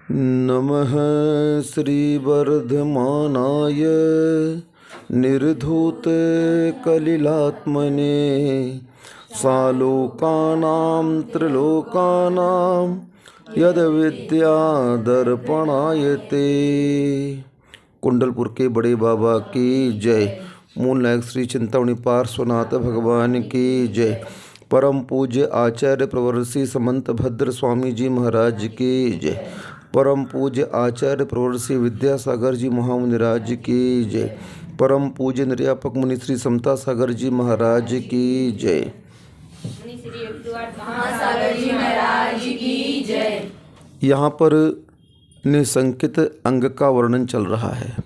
नमः श्रीवर्धमानाय निर्धूते कलिलात्मने सालोकानां त्रिलोकानां यद्विद्यादर्पणायते। कुंडलपुर के बड़े बाबा की जय। मूल नायक श्री चिंतामणि पार्श्वनाथ भगवान की जय। परम पूज्य आचार्य प्रवर्षि समंत भद्र स्वामी जी महाराज की जय। परम पूज्य आचार्य प्रवर्षि विद्यासागर जी महामुनिराज की जय। परम पूज्य निर्यापक मुनि श्री समता सागर जी महाराज की जय। यहाँ पर निसंकित अंग का वर्णन चल रहा है।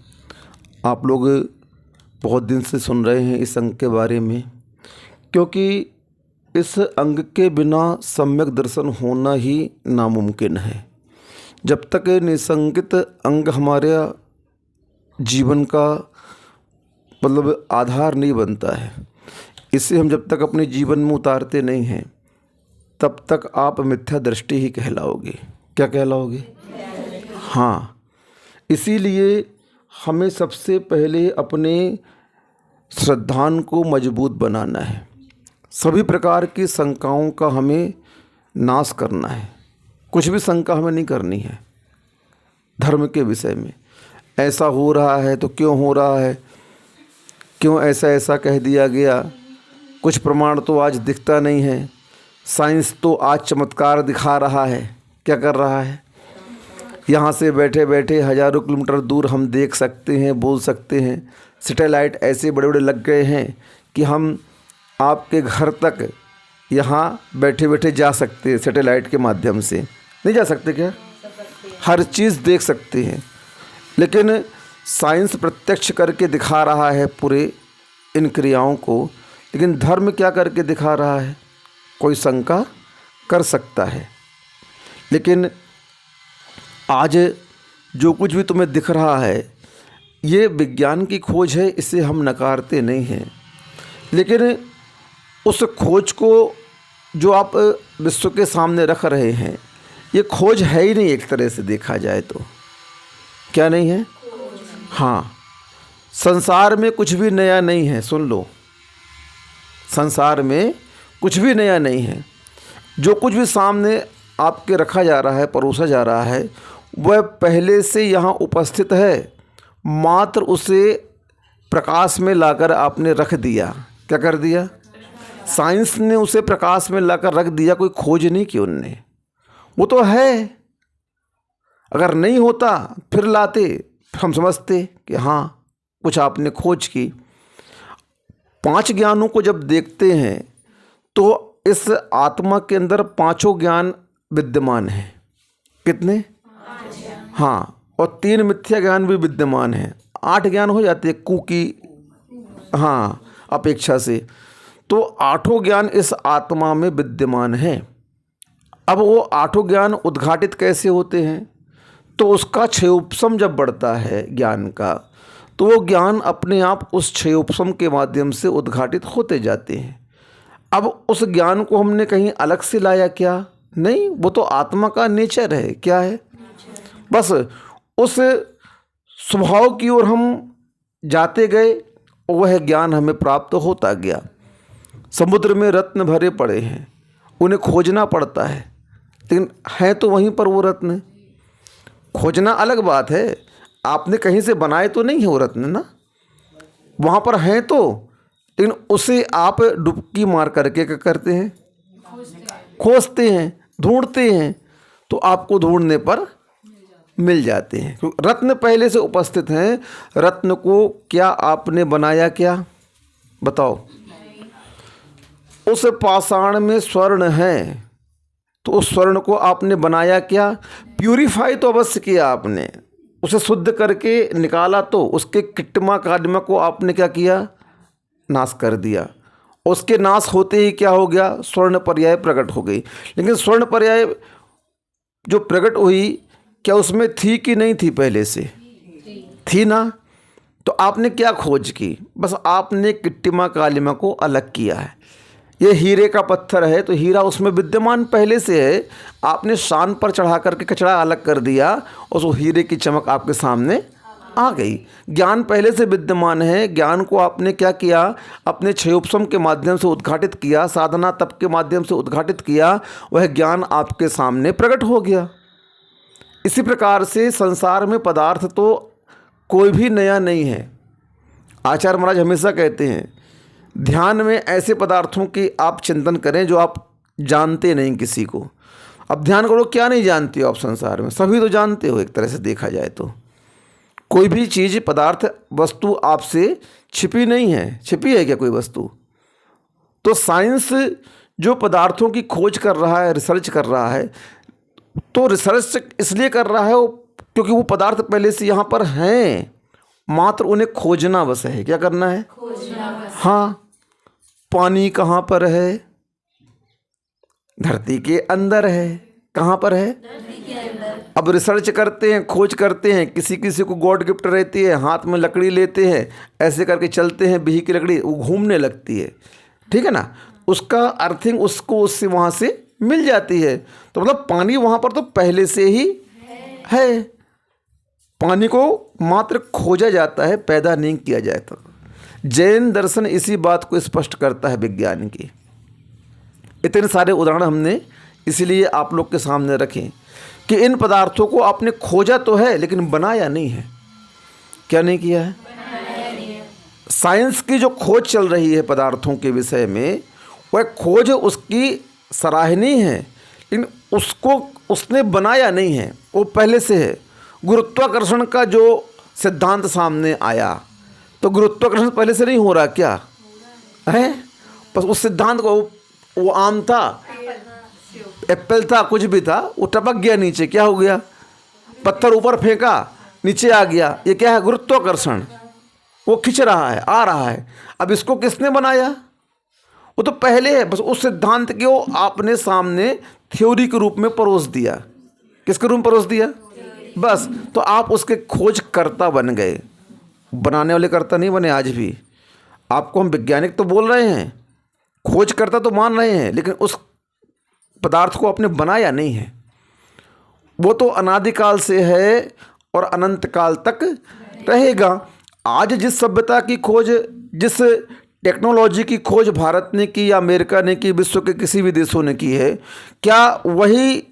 आप लोग बहुत दिन से सुन रहे हैं इस अंग के बारे में, क्योंकि इस अंग के बिना सम्यक दर्शन होना ही नामुमकिन है। जब तक निसंकित अंग हमारे जीवन का मतलब आधार नहीं बनता है, इसे हम जब तक अपने जीवन में उतारते नहीं हैं, तब तक आप मिथ्या दृष्टि ही कहलाओगे। क्या कहलाओगे? हाँ, इसीलिए हमें सबसे पहले अपने श्रद्धान को मजबूत बनाना है। सभी प्रकार की शंकाओं का हमें नाश करना है। कुछ भी शंका हमें नहीं करनी है धर्म के विषय में। ऐसा हो रहा है तो क्यों हो रहा है, क्यों ऐसा ऐसा कह दिया गया, कुछ प्रमाण तो आज दिखता नहीं है। साइंस तो आज चमत्कार दिखा रहा है। क्या कर रहा है? यहाँ से बैठे बैठे हज़ारों किलोमीटर दूर हम देख सकते हैं, बोल सकते हैं। सैटेलाइट ऐसे बड़े बड़े लग गए हैं कि हम आपके घर तक यहाँ बैठे बैठे जा सकते हैं। सैटेलाइट के माध्यम से नहीं जा सकते क्या? हर चीज़ देख सकते हैं। लेकिन साइंस प्रत्यक्ष करके दिखा रहा है पूरे इन क्रियाओं को, लेकिन धर्म क्या करके दिखा रहा है? कोई शंका कर सकता है। लेकिन आज जो कुछ भी तुम्हें दिख रहा है ये विज्ञान की खोज है, इसे हम नकारते नहीं हैं। लेकिन उस खोज को जो आप विश्व के सामने रख रहे हैं, ये खोज है ही नहीं। एक तरह से देखा जाए तो क्या नहीं है? हाँ, संसार में कुछ भी नया नहीं है। सुन लो, संसार में कुछ भी नया नहीं है। जो कुछ भी सामने आपके रखा जा रहा है, परोसा जा रहा है, वह पहले से यहाँ उपस्थित है। मात्र उसे प्रकाश में लाकर आपने रख दिया। क्या कर दिया? साइंस ने उसे प्रकाश में लाकर रख दिया। कोई खोज नहीं की उनने, वो तो है। अगर नहीं होता फिर लाते, हम समझते कि हाँ कुछ आपने खोज की। 5 ज्ञानों को जब देखते हैं तो इस आत्मा के अंदर 5 ज्ञान विद्यमान हैं। कितने? हाँ, और 3 मिथ्या ज्ञान भी विद्यमान हैं। 8 ज्ञान हो जाते हैं कु की हाँ अपेक्षा से। तो 8 ज्ञान इस आत्मा में विद्यमान हैं। अब वो 8 ज्ञान उद्घाटित कैसे होते हैं? तो उसका क्षयोपशम जब बढ़ता है ज्ञान का, तो वो ज्ञान अपने आप उस क्षयोपशम के माध्यम से उद्घाटित होते जाते हैं। अब उस ज्ञान को हमने कहीं अलग से लाया क्या? नहीं, वो तो आत्मा का नेचर है। क्या है? बस उस स्वभाव की ओर हम जाते गए, वह ज्ञान हमें प्राप्त होता गया। समुद्र में रत्न भरे पड़े हैं, उन्हें खोजना पड़ता है, लेकिन हैं तो वहीं पर वो रत्न। खोजना अलग बात है, आपने कहीं से बनाए तो नहीं है वो रत्न ना, वहाँ पर हैं तो, लेकिन उसे आप डुबकी मार करके क्या करते हैं? खोजते हैं, ढूंढते हैं, तो आपको ढूंढने पर मिल जाते हैं। क्योंकि रत्न पहले से उपस्थित हैं। रत्न को क्या आपने बनाया? क्या बताओ? उस पाषाण में स्वर्ण है, तो उस स्वर्ण को आपने बनाया क्या? प्यूरिफाई तो अवश्य किया आपने, उसे शुद्ध करके निकाला, तो उसके किट्टमा कादमा को आपने क्या किया? नाश कर दिया। उसके नाश होते ही क्या हो गया? स्वर्ण पर्याय प्रकट हो गई। लेकिन स्वर्ण पर्याय जो प्रकट हुई, क्या उसमें थी कि नहीं थी? पहले से थी ना। तो आपने क्या खोज की? बस आपने किट्टिमा कालिमा को अलग किया है। ये हीरे का पत्थर है तो हीरा उसमें विद्यमान पहले से है, आपने शान पर चढ़ा करके कचरा अलग कर दिया और वो हीरे की चमक आपके सामने आ गई। ज्ञान पहले से विद्यमान है, ज्ञान को आपने क्या किया, अपने क्षयोपशम के माध्यम से उद्घाटित किया, साधना तप के माध्यम से उद्घाटित किया, वह ज्ञान आपके सामने प्रकट हो गया। इसी प्रकार से संसार में पदार्थ तो कोई भी नया नहीं है। आचार्य महाराज हमेशा कहते हैं ध्यान में ऐसे पदार्थों की आप चिंतन करें जो आप जानते नहीं किसी को। अब ध्यान करो, क्या नहीं जानते हो आप संसार में, सभी तो जानते हो एक तरह से देखा जाए तो। कोई भी चीज़ पदार्थ वस्तु आपसे छिपी नहीं है। छिपी है क्या कोई वस्तु? तो साइंस जो पदार्थों की खोज कर रहा है, रिसर्च कर रहा है, तो रिसर्च इसलिए कर रहा है क्योंकि वो पदार्थ पहले से यहाँ पर हैं, मात्र उन्हें खोजना बस है। क्या करना है? खोजना बस। हाँ, पानी कहाँ पर है? धरती के अंदर है। कहाँ पर है? धरती के अंदर। अब रिसर्च करते हैं, खोज करते हैं, किसी किसी को गॉड गिफ्ट रहती है, हाथ में लकड़ी लेते हैं, ऐसे करके चलते हैं, बिही की लकड़ी वो घूमने लगती है, ठीक है ना, उसका अर्थिंग उसको उससे वहाँ से मिल जाती है। तो मतलब पानी वहाँ पर तो पहले से ही है। पानी को मात्र खोजा जाता है, पैदा नहीं किया जाता। जैन दर्शन इसी बात को स्पष्ट करता है विज्ञान की। इतने सारे उदाहरण हमने इसलिए आप लोग के सामने रखें कि इन पदार्थों को आपने खोजा तो है लेकिन बनाया नहीं है। क्या नहीं किया है? साइंस की जो खोज चल रही है पदार्थों के विषय में, वह खोज उसकी सराहनीय है, लेकिन उसको उसने बनाया नहीं है, वो पहले से है। गुरुत्वाकर्षण का जो सिद्धांत सामने आया, तो गुरुत्वाकर्षण पहले से नहीं हो रहा क्या है? बस उस सिद्धांत को, वो आम था, एप्पल था, कुछ भी था, वो टपक गया नीचे, क्या हो गया? पत्थर ऊपर फेंका, नीचे आ गया। ये क्या है? गुरुत्वाकर्षण। वो खिंच रहा है, आ रहा है। अब इसको किसने बनाया? वो तो पहले है, बस उस सिद्धांत को आपने सामने थ्योरी के रूप में परोस दिया। किसके रूप में परोस दिया? बस, तो आप उसके खोजकर्ता बन गए, बनाने वाले कर्ता नहीं बने। आज भी आपको हम वैज्ञानिक तो बोल रहे हैं, खोजकर्ता तो मान रहे हैं, लेकिन उस पदार्थ को आपने बनाया नहीं है। वो तो अनादिकाल से है और अनंत काल तक रहेगा। आज जिस सभ्यता की खोज, जिस टेक्नोलॉजी की खोज भारत ने की या अमेरिका ने की, विश्व के किसी भी देशों ने की है, क्या वही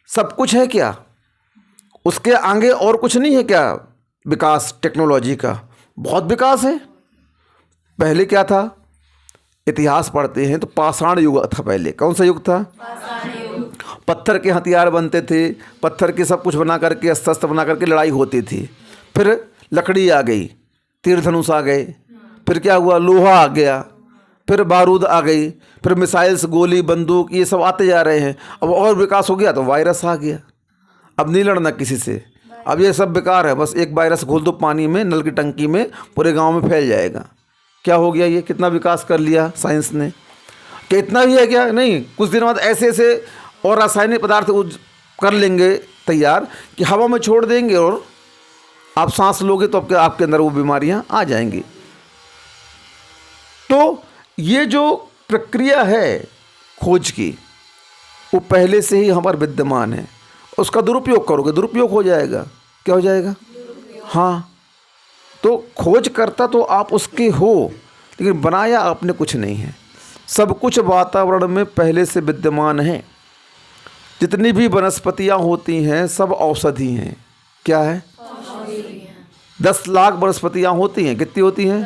सब कुछ है? क्या उसके आगे और कुछ नहीं है क्या? विकास टेक्नोलॉजी का बहुत विकास है। पहले क्या था? इतिहास पढ़ते हैं तो पाषाण युग था पहले। कौन सा युग था? पाषाण युग। पत्थर के हथियार बनते थे, पत्थर के सब कुछ बना करके, अस्त्र शस्त्र बना करके लड़ाई होती थी। फिर लकड़ी आ गई, तीर धनुष आ गए, फिर क्या हुआ? लोहा आ गया, फिर बारूद आ गई, फिर मिसाइल्स, गोली, बंदूक, ये सब आते जा रहे हैं। अब और विकास हो गया तो वायरस आ गया। अब नहीं लड़ना किसी से, अब ये सब बेकार है। बस एक वायरस घोल दो पानी में, नल की टंकी में, पूरे गांव में फैल जाएगा। क्या हो गया? ये कितना विकास कर लिया साइंस ने। क्या इतना भी है क्या? नहीं, कुछ दिन बाद ऐसे ऐसे और रासायनिक पदार्थ कर लेंगे तैयार कि हवा में छोड़ देंगे और आप सांस लोगे तो आपके अंदर वो बीमारियां आ जाएंगी। तो ये जो प्रक्रिया है खोज की, वो पहले से ही हमारे विद्यमान है। उसका दुरुपयोग करोगे, दुरुपयोग हो जाएगा। क्या हो जाएगा? हाँ, तो खोज करता तो आप उसके हो, लेकिन बनाया आपने कुछ नहीं है। सब कुछ वातावरण में पहले से विद्यमान है। जितनी भी वनस्पतियाँ होती हैं सब औषधि हैं। क्या है? 10 लाख वनस्पतियाँ होती हैं। कितनी होती हैं?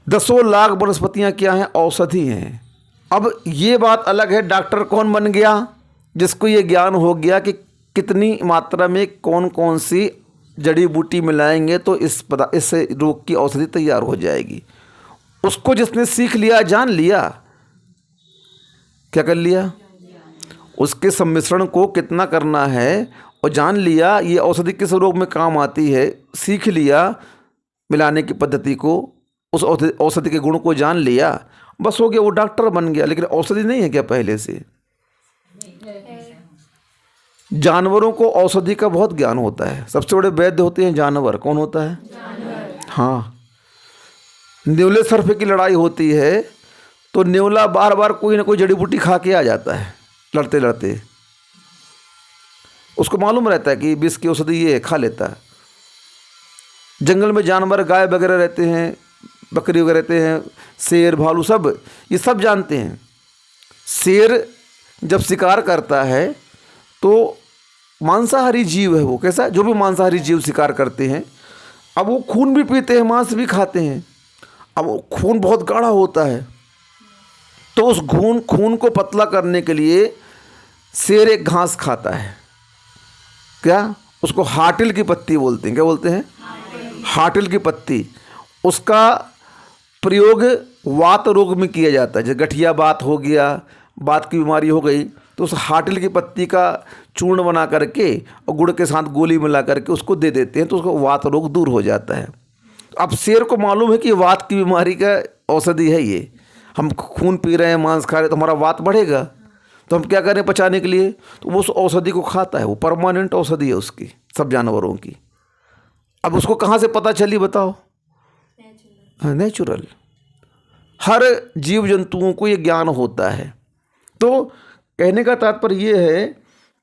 10 लाख वनस्पतियाँ क्या हैं? औषधि हैं। अब ये बात अलग है, डॉक्टर कौन बन गया? जिसको ये ज्ञान हो गया कि कितनी मात्रा में कौन कौन सी जड़ी बूटी मिलाएंगे तो इस रोग की औषधि तैयार हो जाएगी। उसको जिसने सीख लिया, जान लिया, क्या कर लिया? उसके सम्मिश्रण को कितना करना है और जान लिया, ये औषधि किस रोग में काम आती है, सीख लिया मिलाने की पद्धति को, उस औषधि के गुण को जान लिया, बस हो गया, वो डॉक्टर बन गया। लेकिन औषधि नहीं है क्या पहले से? जानवरों को औषधि का बहुत ज्ञान होता है। सबसे बड़े वैद्य होते हैं जानवर। कौन होता है? जानवर। हाँ, न्यूले सर्फ की लड़ाई होती है तो नेवला बार बार कोई ना कोई जड़ी बूटी खा के आ जाता है लड़ते लड़ते। उसको मालूम रहता है कि विष की औषधि ये है, खा लेता है। जंगल में जानवर गाय वगैरह रहते हैं, बकरी वगैरह रहते हैं, शेर भालू सब, ये सब जानते हैं। शेर जब शिकार करता है तो मांसाहारी जीव है वो, कैसा, जो भी मांसाहारी जीव शिकार करते हैं, अब वो खून भी पीते हैं, मांस भी खाते हैं। अब वो खून बहुत गाढ़ा होता है, तो उस खून को पतला करने के लिए शेर एक घास खाता है, क्या, उसको हाटिल की पत्ती बोलते हैं। क्या बोलते हैं? हाटिल की पत्ती। उसका प्रयोग वात रोग में किया जाता है। जैसे गठिया बात हो गया, बात की बीमारी हो गई, तो उस हाटिल की पत्ती का चूर्ण बना करके और गुड़ के साथ गोली मिला करके उसको दे देते हैं, तो उसको वात रोग दूर हो जाता है। अब शेर को मालूम है कि वात की बीमारी का औषधि है ये, हम खून पी रहे हैं, मांस खा रहे हैं, तो हमारा वात बढ़ेगा, तो हम क्या करें पचाने के लिए, तो वो उस औषधि को खाता है। वो परमानेंट औषधि है उसकी, सब जानवरों की। अब उसको कहाँ से पता चली बताओ? नेचुरल। हर जीव जंतुओं को ये ज्ञान होता है। तो कहने का तात्पर्य ये है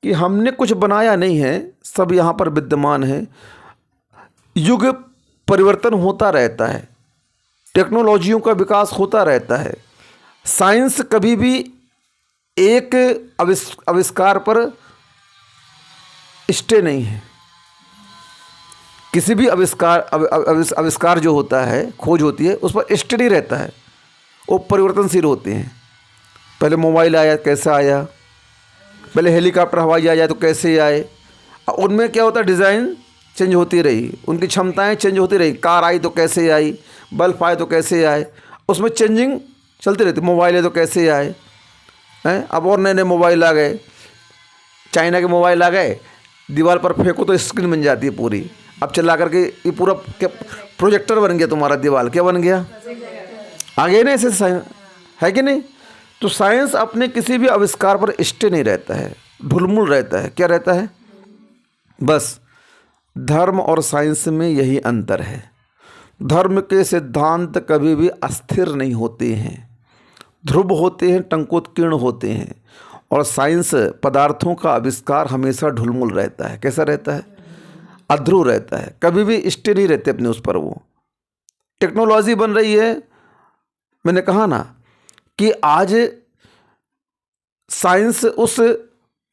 कि हमने कुछ बनाया नहीं है, सब यहाँ पर विद्यमान है। युग परिवर्तन होता रहता है, टेक्नोलॉजियों का विकास होता रहता है। साइंस कभी भी एक आविष्कार पर स्टे नहीं है। किसी भी आविष्कार जो होता है, खोज होती है, उस पर स्टे नहीं रहता है, वो परिवर्तनशील होते हैं। पहले मोबाइल आया, कैसा आया, पहले हेलीकॉप्टर हवाई जहाज आया तो कैसे आए, उनमें क्या होता है, डिज़ाइन चेंज होती रही, उनकी क्षमताएं चेंज होती रही। कार आई तो कैसे आई, बल्ब आए तो कैसे आए, उसमें चेंजिंग चलती रहती। मोबाइल है तो कैसे आए हैं, अब और नए नए मोबाइल आ गए, चाइना के मोबाइल आ गए, दीवार पर फेंको तो स्क्रीन बन जाती है पूरी। अब चला करके ये पूरा क्या प्रोजेक्टर बन गया तुम्हारा, दीवार क्या बन गया, आ गए ना ऐसे, है कि नहीं? तो साइंस अपने किसी भी आविष्कार पर स्टे नहीं रहता है, ढुलमुल रहता है। क्या रहता है? बस धर्म और साइंस में यही अंतर है। धर्म के सिद्धांत कभी भी अस्थिर नहीं होते हैं, ध्रुव होते हैं, टंकोत्कीर्ण होते हैं। और साइंस पदार्थों का आविष्कार हमेशा ढुलमुल रहता है। कैसा रहता है? अध्रुव रहता है, कभी भी स्टे नहीं रहते अपने उस पर। वो टेक्नोलॉजी बन रही है, मैंने कहा ना कि आज साइंस उस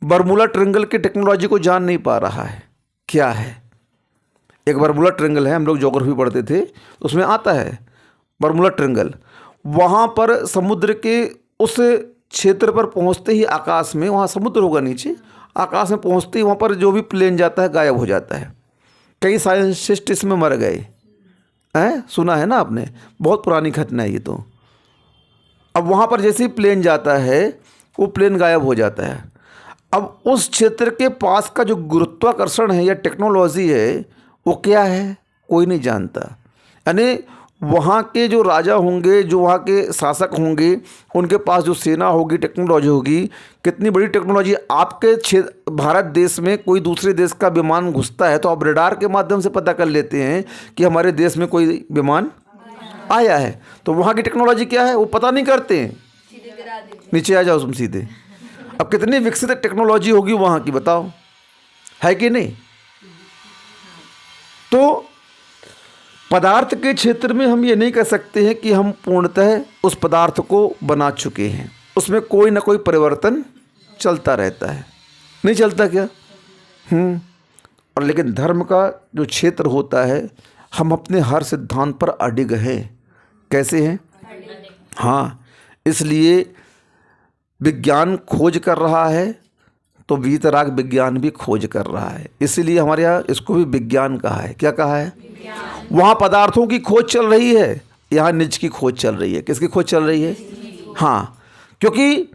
बर्मुला ट्रायंगल की टेक्नोलॉजी को जान नहीं पा रहा है। क्या है? एक बर्मुला ट्रायंगल है, हम लोग ज्योग्राफी पढ़ते थे, उसमें आता है बर्मुला ट्रायंगल। वहाँ पर समुद्र के उस क्षेत्र पर पहुँचते ही आकाश में, वहाँ समुद्र होगा नीचे, आकाश में पहुँचते ही वहाँ पर जो भी प्लेन जाता है गायब हो जाता है। कई साइंटिस्ट इसमें मर गए हैं, सुना है ना आपने, बहुत पुरानी घटना है ये तो। अब वहाँ पर जैसे ही प्लेन जाता है वो प्लेन गायब हो जाता है। अब उस क्षेत्र के पास का जो गुरुत्वाकर्षण है या टेक्नोलॉजी है वो क्या है, कोई नहीं जानता। यानी वहाँ के जो राजा होंगे, जो वहाँ के शासक होंगे, उनके पास जो सेना होगी, टेक्नोलॉजी होगी, कितनी बड़ी टेक्नोलॉजी। आपके भारत देश में कोई दूसरे देश का विमान घुसता है तो आप रडार के माध्यम से पता कर लेते हैं कि हमारे देश में कोई विमान आया है। तो वहाँ की टेक्नोलॉजी क्या है वो पता नहीं करते हैं, नीचे आ जाओ तुम सीधे। अब कितनी विकसित टेक्नोलॉजी होगी वहाँ की, बताओ, है कि नहीं? तो पदार्थ के क्षेत्र में हम ये नहीं कह सकते हैं कि हम पूर्णतः उस पदार्थ को बना चुके हैं, उसमें कोई ना कोई परिवर्तन चलता रहता है। नहीं चलता क्या? और लेकिन धर्म का जो क्षेत्र होता है, हम अपने हर सिद्धांत पर अडिग हैं। कैसे हैं? हाँ, इसलिए विज्ञान खोज कर रहा है तो वीतराग विज्ञान भी खोज कर रहा है। इसीलिए हमारे यहाँ इसको भी विज्ञान कहा है। क्या कहा है? वहाँ पदार्थों की खोज चल रही है, यहाँ निज की खोज चल रही है। किसकी खोज चल रही है? हाँ, क्योंकि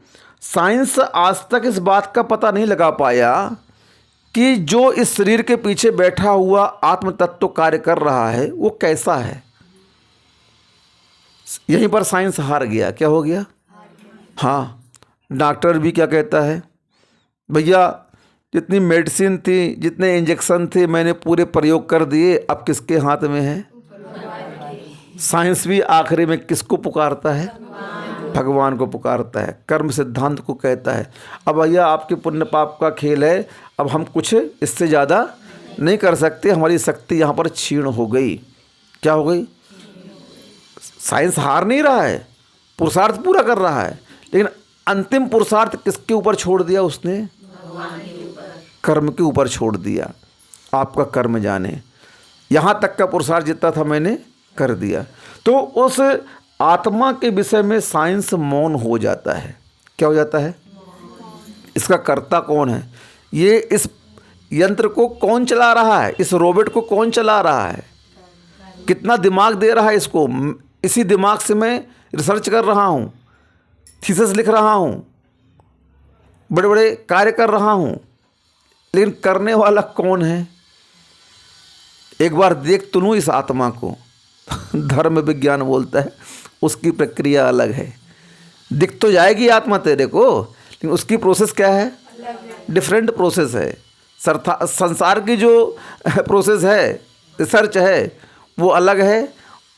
साइंस आज तक इस बात का पता नहीं लगा पाया कि जो इस शरीर के पीछे बैठा हुआ आत्म तत्व कार्य कर रहा है वो कैसा है। यहीं पर साइंस हार गया। क्या हो गया? हाँ, डॉक्टर भी क्या कहता है, भैया जितनी मेडिसिन थी, जितने इंजेक्शन थे, मैंने पूरे प्रयोग कर दिए, अब किसके हाथ में है? साइंस भी आखिरी में किसको पुकारता है? भगवान को पुकारता है, कर्म सिद्धांत को कहता है। अब भैया आपके पुण्य पाप का खेल है, अब हम कुछ इससे ज़्यादा नहीं कर सकते, हमारी शक्ति यहाँ पर क्षीण हो गई। क्या हो गई? साइंस हार नहीं रहा है, पुरुषार्थ पूरा कर रहा है, लेकिन अंतिम पुरुषार्थ किसके ऊपर छोड़ दिया उसने? कर्म के ऊपर छोड़ दिया। आपका कर्म जाने, यहाँ तक का पुरुषार्थ जितना था मैंने कर दिया। तो उस आत्मा के विषय में साइंस मौन हो जाता है। क्या हो जाता है? इसका कर्ता कौन है? ये इस यंत्र को कौन चला रहा है? इस रोबोट को कौन चला रहा है? कितना दिमाग दे रहा है इसको? इसी दिमाग से मैं रिसर्च कर रहा हूँ, थीसिस लिख रहा हूँ, बड़े बड़े कार्य कर रहा हूँ, लेकिन करने वाला कौन है? एक बार देख तो लूँ इस आत्मा को। धर्म विज्ञान बोलता है उसकी प्रक्रिया अलग है। दिख तो जाएगी आत्मा तेरे को, लेकिन उसकी प्रोसेस क्या है? डिफरेंट प्रोसेस है। संसार की जो प्रोसेस है, रिसर्च है, वो अलग है,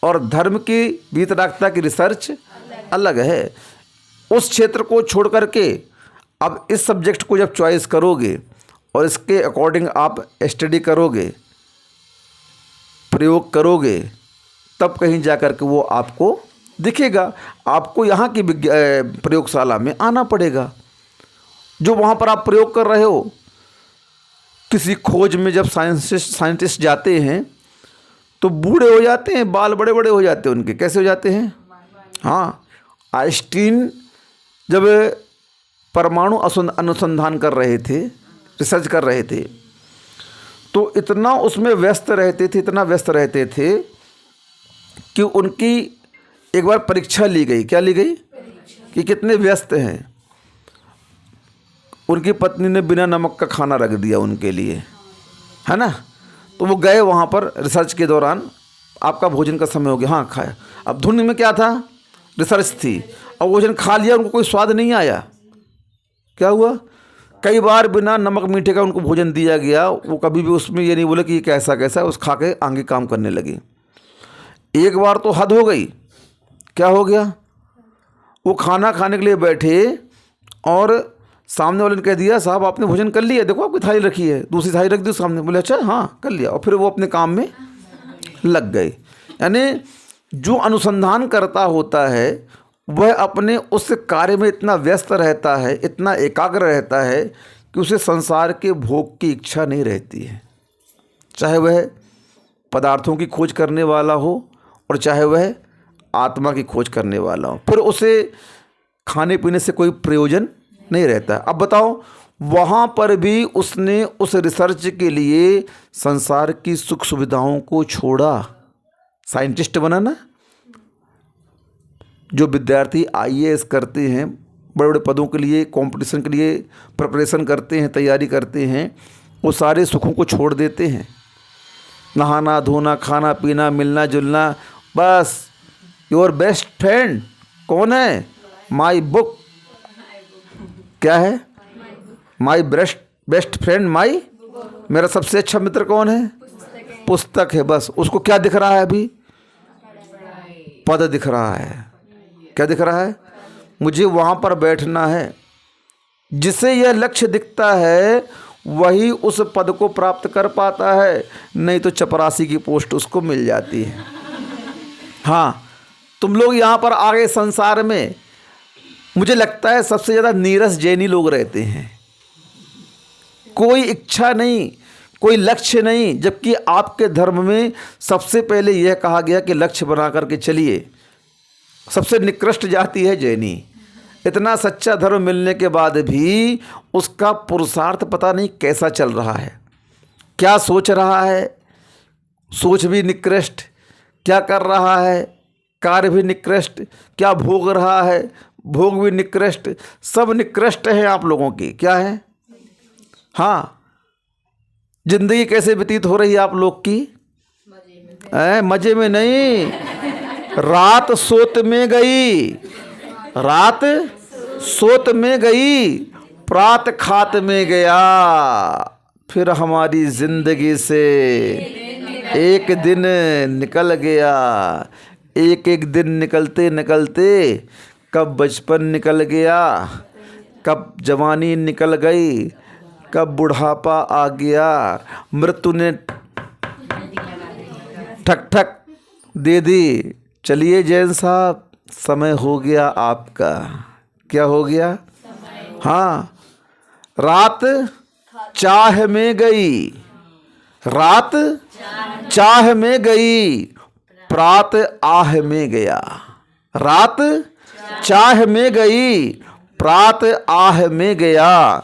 और धर्म की वीतरागता की रिसर्च अलग है। उस क्षेत्र को छोड़ करके अब इस सब्जेक्ट को जब चॉइस करोगे और इसके अकॉर्डिंग आप स्टडी करोगे, प्रयोग करोगे, तब कहीं जा कर के वो आपको दिखेगा। आपको यहाँ की प्रयोगशाला में आना पड़ेगा। जो वहाँ पर आप प्रयोग कर रहे हो, किसी खोज में जब साइंटिस्ट जाते हैं तो बूढ़े हो जाते हैं, बाल बड़े बड़े हो जाते हैं उनके। कैसे हो जाते हैं? हाँ, आइंस्टीन जब परमाणु अनुसंधान कर रहे थे, रिसर्च कर रहे थे, तो इतना उसमें व्यस्त रहते थे, इतना व्यस्त रहते थे कि उनकी एक बार परीक्षा ली गई। क्या ली गई? कि कितने व्यस्त हैं। उनकी पत्नी ने बिना नमक का खाना रख दिया उनके लिए, है ना। तो वो गए वहाँ पर रिसर्च के दौरान, आपका भोजन का समय हो गया, हाँ खाया। अब धुन में क्या था? रिसर्च थी। और भोजन खा लिया, उनको कोई स्वाद नहीं आया। क्या हुआ? कई बार बिना नमक मीठे का उनको भोजन दिया गया, वो कभी भी उसमें ये नहीं बोले कि ये कैसा कैसा है, उस खा के आगे काम करने लगी। एक बार तो हद हो गई। क्या हो गया? वो खाना खाने के लिए बैठे और सामने वाले ने कह दिया, साहब आपने भोजन कर लिया, देखो आपकी थाली रखी है। दूसरी थाली रख दी सामने, बोले अच्छा हाँ कर लिया, और फिर वो अपने काम में लग गए। यानी जो अनुसंधान करता होता है वह अपने उस कार्य में इतना व्यस्त रहता है, इतना एकाग्र रहता है कि उसे संसार के भोग की इच्छा नहीं रहती है। चाहे वह पदार्थों की खोज करने वाला हो और चाहे वह आत्मा की खोज करने वाला हो, फिर उसे खाने पीने से कोई प्रयोजन नहीं रहता। अब बताओ, वहाँ पर भी उसने उस रिसर्च के लिए संसार की सुख सुविधाओं को छोड़ा, साइंटिस्ट बना ना। जो विद्यार्थी आईएएस करते हैं, बड़े बड़े पदों के लिए कंपटीशन के लिए प्रिपरेशन करते हैं, तैयारी करते हैं, वो सारे सुखों को छोड़ देते हैं। नहाना धोना, खाना पीना, मिलना जुलना, बस योर बेस्ट फ्रेंड कौन है? My book. क्या है? माई बेस्ट फ्रेंड माई, मेरा सबसे अच्छा मित्र कौन है? पुस्तक है। बस उसको क्या दिख रहा है? अभी पद दिख रहा है। क्या दिख रहा है? मुझे वहाँ पर बैठना है। जिसे यह लक्ष्य दिखता है वही उस पद को प्राप्त कर पाता है, नहीं तो चपरासी की पोस्ट उसको मिल जाती है। हाँ, तुम लोग यहाँ पर आगे संसार में, मुझे लगता है सबसे ज़्यादा नीरस जैनी लोग रहते हैं। कोई इच्छा नहीं, कोई लक्ष्य नहीं, जबकि आपके धर्म में सबसे पहले यह कहा गया कि लक्ष्य बना करके चलिए। सबसे निकृष्ट जाति है जैनी। इतना सच्चा धर्म मिलने के बाद भी उसका पुरुषार्थ पता नहीं कैसा चल रहा है, क्या सोच रहा है, सोच भी निकृष्ट, क्या कर रहा है, कार्य भी निकृष्ट, क्या भोग रहा है, भोग भी निकृष्ट, सब निकृष्ट हैं आप लोगों की। क्या है? हाँ, जिंदगी कैसे व्यतीत हो रही है आप लोग की? मजे में नहीं, रात सोत में गई, रात सोत में गई, प्रात खात में गया। फिर हमारी जिंदगी से एक दिन निकल गया। एक एक दिन निकलते निकलते कब बचपन निकल गया, कब जवानी निकल गई, कब बुढ़ापा आ गया, मृत्यु ने ठक ठक दे दी। चलिए जैन साहब, समय हो गया आपका। क्या हो गया? हाँ, रात चाह में गई, रात चाह में गई, प्रात आह में गया। रात चाह में गई, प्रात आह में गया,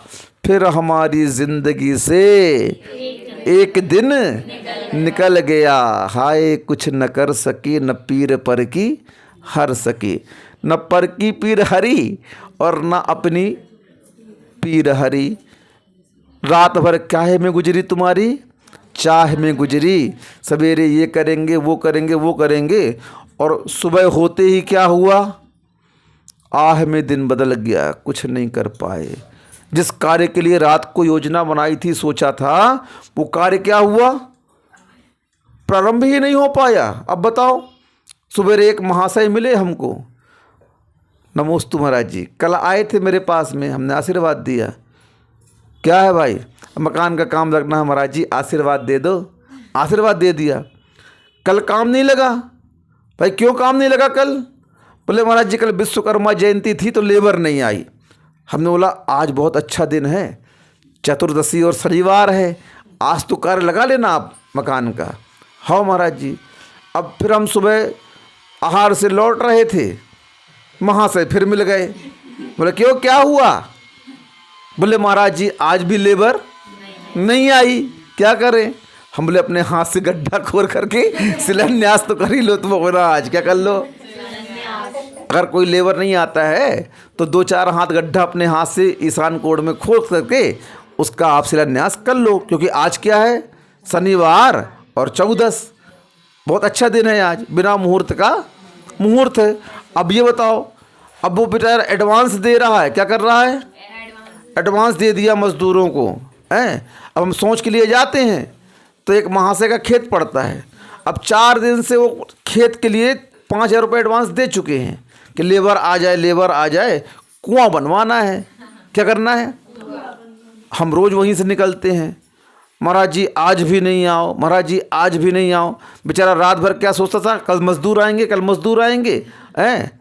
फिर हमारी जिंदगी से एक दिन निकल गया। हाय कुछ न कर सकी, न पीर पर की हर सकी, न पर की पीर हरी और न अपनी पीर हरी। रात भर काहे में गुजरी तुम्हारी, चाह में गुजरी। सवेरे ये करेंगे वो करेंगे वो करेंगे, और सुबह होते ही क्या हुआ, आह में दिन बदल गया, कुछ नहीं कर पाए। जिस कार्य के लिए रात को योजना बनाई थी, सोचा था, वो कार्य क्या हुआ, प्रारंभ ही नहीं हो पाया। अब बताओ, सुबह एक महाशय मिले हमको, नमोस्तु महाराज जी, कल आए थे मेरे पास में, हमने आशीर्वाद दिया। क्या है भाई, मकान का काम लगना है महाराज जी, आशीर्वाद दे दो। आशीर्वाद दे दिया। कल काम नहीं लगा। भाई क्यों काम नहीं लगा कल? बोले महाराज जी कल विश्वकर्मा जयंती थी तो लेबर नहीं आई। हमने बोला आज बहुत अच्छा दिन है, चतुर्दशी और शनिवार है, आज तो कार्य लगा लेना आप मकान का। हाँ महाराज जी। अब फिर हम सुबह आहार से लौट रहे थे, महाशय फिर मिल गए। बोले क्यों, क्या हुआ? बोले महाराज जी आज भी लेबर नहीं आई, क्या करें? हम बोले अपने हाथ से गड्ढा खोद करके शिलान्यास तो कर ही लो तुम। बोला आज क्या कर लो, अगर कोई लेबर नहीं आता है तो 2-4 हाथ गड्ढा अपने हाथ से ईशान कोण में खोद करके उसका आप शिलान्यास कर लो, क्योंकि आज क्या है, शनिवार और 14, बहुत अच्छा दिन है आज, बिना मुहूर्त का मुहूर्त है। अब ये बताओ, अब वो बेटा एडवांस दे रहा है, क्या कर रहा है, एडवांस दे दिया मजदूरों को हैं। अब हम सोच के लिए जाते हैं तो एक महाशय का खेत पड़ता है, अब 4 दिन से वो खेत के लिए 5,000 रुपये एडवांस दे चुके हैं कि लेबर आ जाए, लेबर आ जाए, कुआं बनवाना है, क्या करना है। हम रोज़ वहीं से निकलते हैं, महाराज जी आज भी नहीं आओ, महाराज जी आज भी नहीं आओ। बेचारा रात भर क्या सोचता था, कल मजदूर आएंगे, कल मजदूर आएंगे। हैं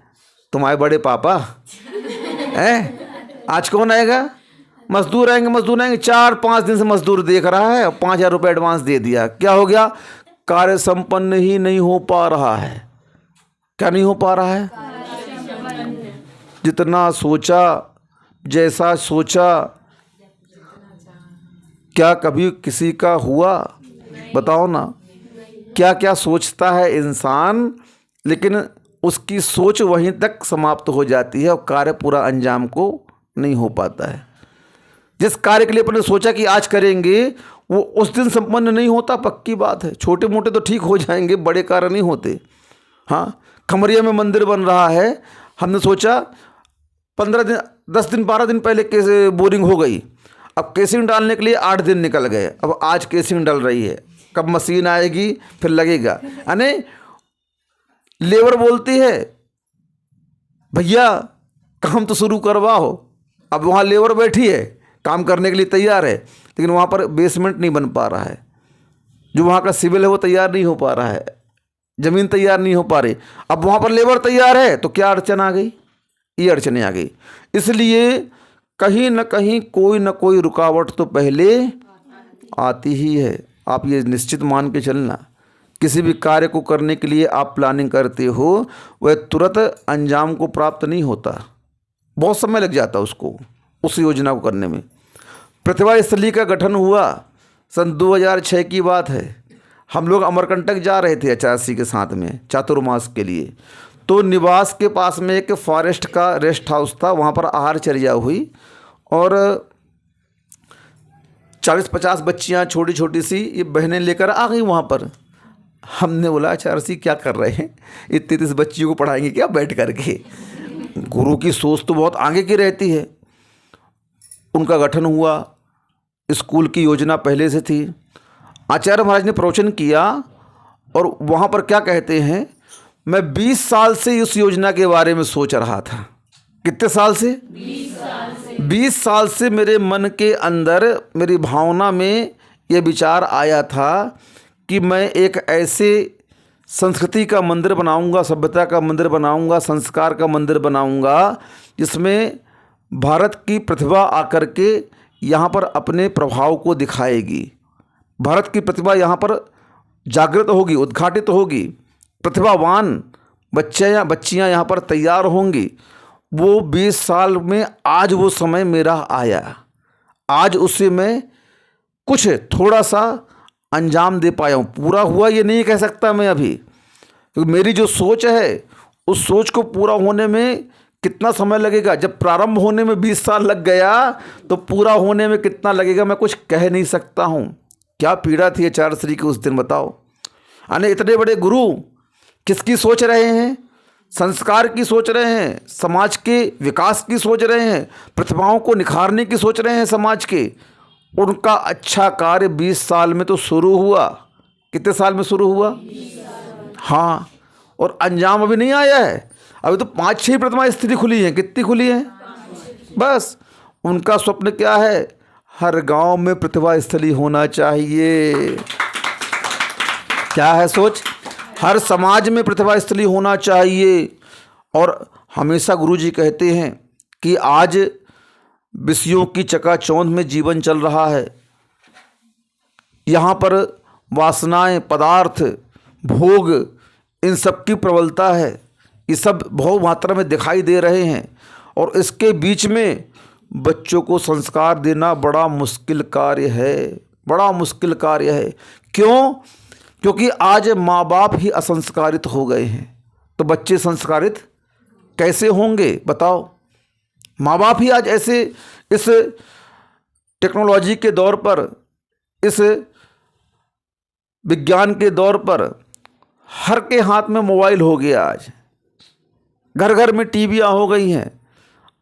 तुम्हारे बड़े पापा हैं, आज कौन आएगा, मजदूर आएंगे, मजदूर आएंगे। 4-5 दिन से मजदूर देख रहा है और 5,000 रुपये एडवांस दे दिया। क्या हो गया, कार्य संपन्न ही नहीं हो पा रहा है। क्या नहीं हो पा रहा है, जितना सोचा, जैसा सोचा, क्या कभी किसी का हुआ? बताओ ना, क्या क्या सोचता है इंसान, लेकिन उसकी सोच वहीं तक समाप्त हो जाती है और कार्य पूरा अंजाम को नहीं हो पाता है। जिस कार्य के लिए अपने सोचा कि आज करेंगे, वो उस दिन संपन्न नहीं होता, पक्की बात है। छोटे मोटे तो ठीक हो जाएंगे, बड़े कार्य नहीं होते। हाँ, खमरिया में मंदिर बन रहा है, हमने सोचा 15 दिन 10 दिन 12 दिन पहले कैसे बोरिंग हो गई, अब केसिंग डालने के लिए 8 दिन निकल गए, अब आज केसिंग डल रही है, कब मशीन आएगी फिर लगेगा। यानी लेबर बोलती है भैया काम तो शुरू करवाओ, अब वहाँ लेबर बैठी है काम करने के लिए तैयार है, लेकिन वहाँ पर बेसमेंट नहीं बन पा रहा है, जो वहाँ का सिविल है वो तैयार नहीं हो पा रहा है, ज़मीन तैयार नहीं हो पा रही। अब वहाँ पर लेबर तैयार है तो क्या अड़चन आ गई, ये अड़चने आ गई। इसलिए कहीं न कहीं कोई न कोई रुकावट तो पहले आती ही है। आप ये निश्चित मान के चलना, किसी भी कार्य को करने के लिए आप प्लानिंग करते हो, वह तुरंत अंजाम को प्राप्त नहीं होता, बहुत समय लग जाता उसको, उस योजना को करने में। प्रतिभा स्थली का गठन हुआ सन 2006 की बात है। हम लोग अमरकंटक जा रहे थे HRC के साथ में चातुर्मास के लिए, तो निवास के पास में एक फॉरेस्ट का रेस्ट हाउस था, वहाँ पर आहार चर्या हुई और 40-50 बच्चियाँ छोटी छोटी सी ये बहनें लेकर आ गई वहाँ पर। हमने बोला HRC क्या कर रहे हैं, इतनी 30 बच्चियों को पढ़ाएंगे क्या बैठ करके? गुरु की सोच तो बहुत आगे की रहती है। उनका गठन हुआ, स्कूल की योजना पहले से थी। आचार्य महाराज ने प्रवचन किया और वहाँ पर क्या कहते हैं, मैं 20 साल से इस योजना के बारे में सोच रहा था। कितने साल से? 20 साल से मेरे मन के अंदर, मेरी भावना में ये विचार आया था कि मैं एक ऐसे संस्कृति का मंदिर बनाऊंगा, सभ्यता का मंदिर बनाऊंगा, संस्कार का मंदिर बनाऊंगा जिसमें भारत की प्रतिभा आकर के यहाँ पर अपने प्रभाव को दिखाएगी। भारत की प्रतिभा यहाँ पर जागृत होगी, उद्घाटित होगी। प्रतिभावान बच्चियाँ यहाँ पर तैयार होंगी। वो 20 साल में आज वो समय मेरा आया। आज उससे मैं कुछ थोड़ा सा अंजाम दे पाया हूँ। पूरा हुआ ये नहीं कह सकता मैं अभी, क्योंकि मेरी जो सोच है उस सोच को पूरा होने में कितना समय लगेगा। जब प्रारंभ होने में 20 साल लग गया तो पूरा होने में कितना लगेगा मैं कुछ कह नहीं सकता हूँ। क्या पीड़ा थी आचार्य श्री की उस दिन, बताओ। यानी इतने बड़े गुरु किसकी सोच रहे हैं? संस्कार की सोच रहे हैं, समाज के विकास की सोच रहे हैं, प्रतिभाओं को निखारने की सोच रहे हैं समाज के। उनका अच्छा कार्य 20 साल में तो शुरू हुआ। कितने साल में शुरू हुआ? हाँ, और अंजाम अभी नहीं आया है। अभी तो 5-6 प्रतिमा स्थिति खुली हैं। कितनी खुली हैं? बस उनका स्वप्न क्या है? हर गांव में प्रतिभा स्थली होना चाहिए। क्या है सोच? हर समाज में प्रतिभा स्थली होना चाहिए। और हमेशा गुरुजी कहते हैं कि आज विषयों की चकाचौंध में जीवन चल रहा है। यहाँ पर वासनाएं, पदार्थ, भोग, इन सब की प्रबलता है। ये सब बहुत मात्रा में दिखाई दे रहे हैं और इसके बीच में बच्चों को संस्कार देना बड़ा मुश्किल कार्य है, बड़ा मुश्किल कार्य है। क्यों? क्योंकि आज माँ बाप ही असंस्कारित हो गए हैं, तो बच्चे संस्कारित कैसे होंगे बताओ। माँ बाप ही आज ऐसे इस टेक्नोलॉजी के दौर पर, इस विज्ञान के दौर पर हर के हाथ में मोबाइल हो गया। आज घर घर में टीवियाँ हो गई हैं,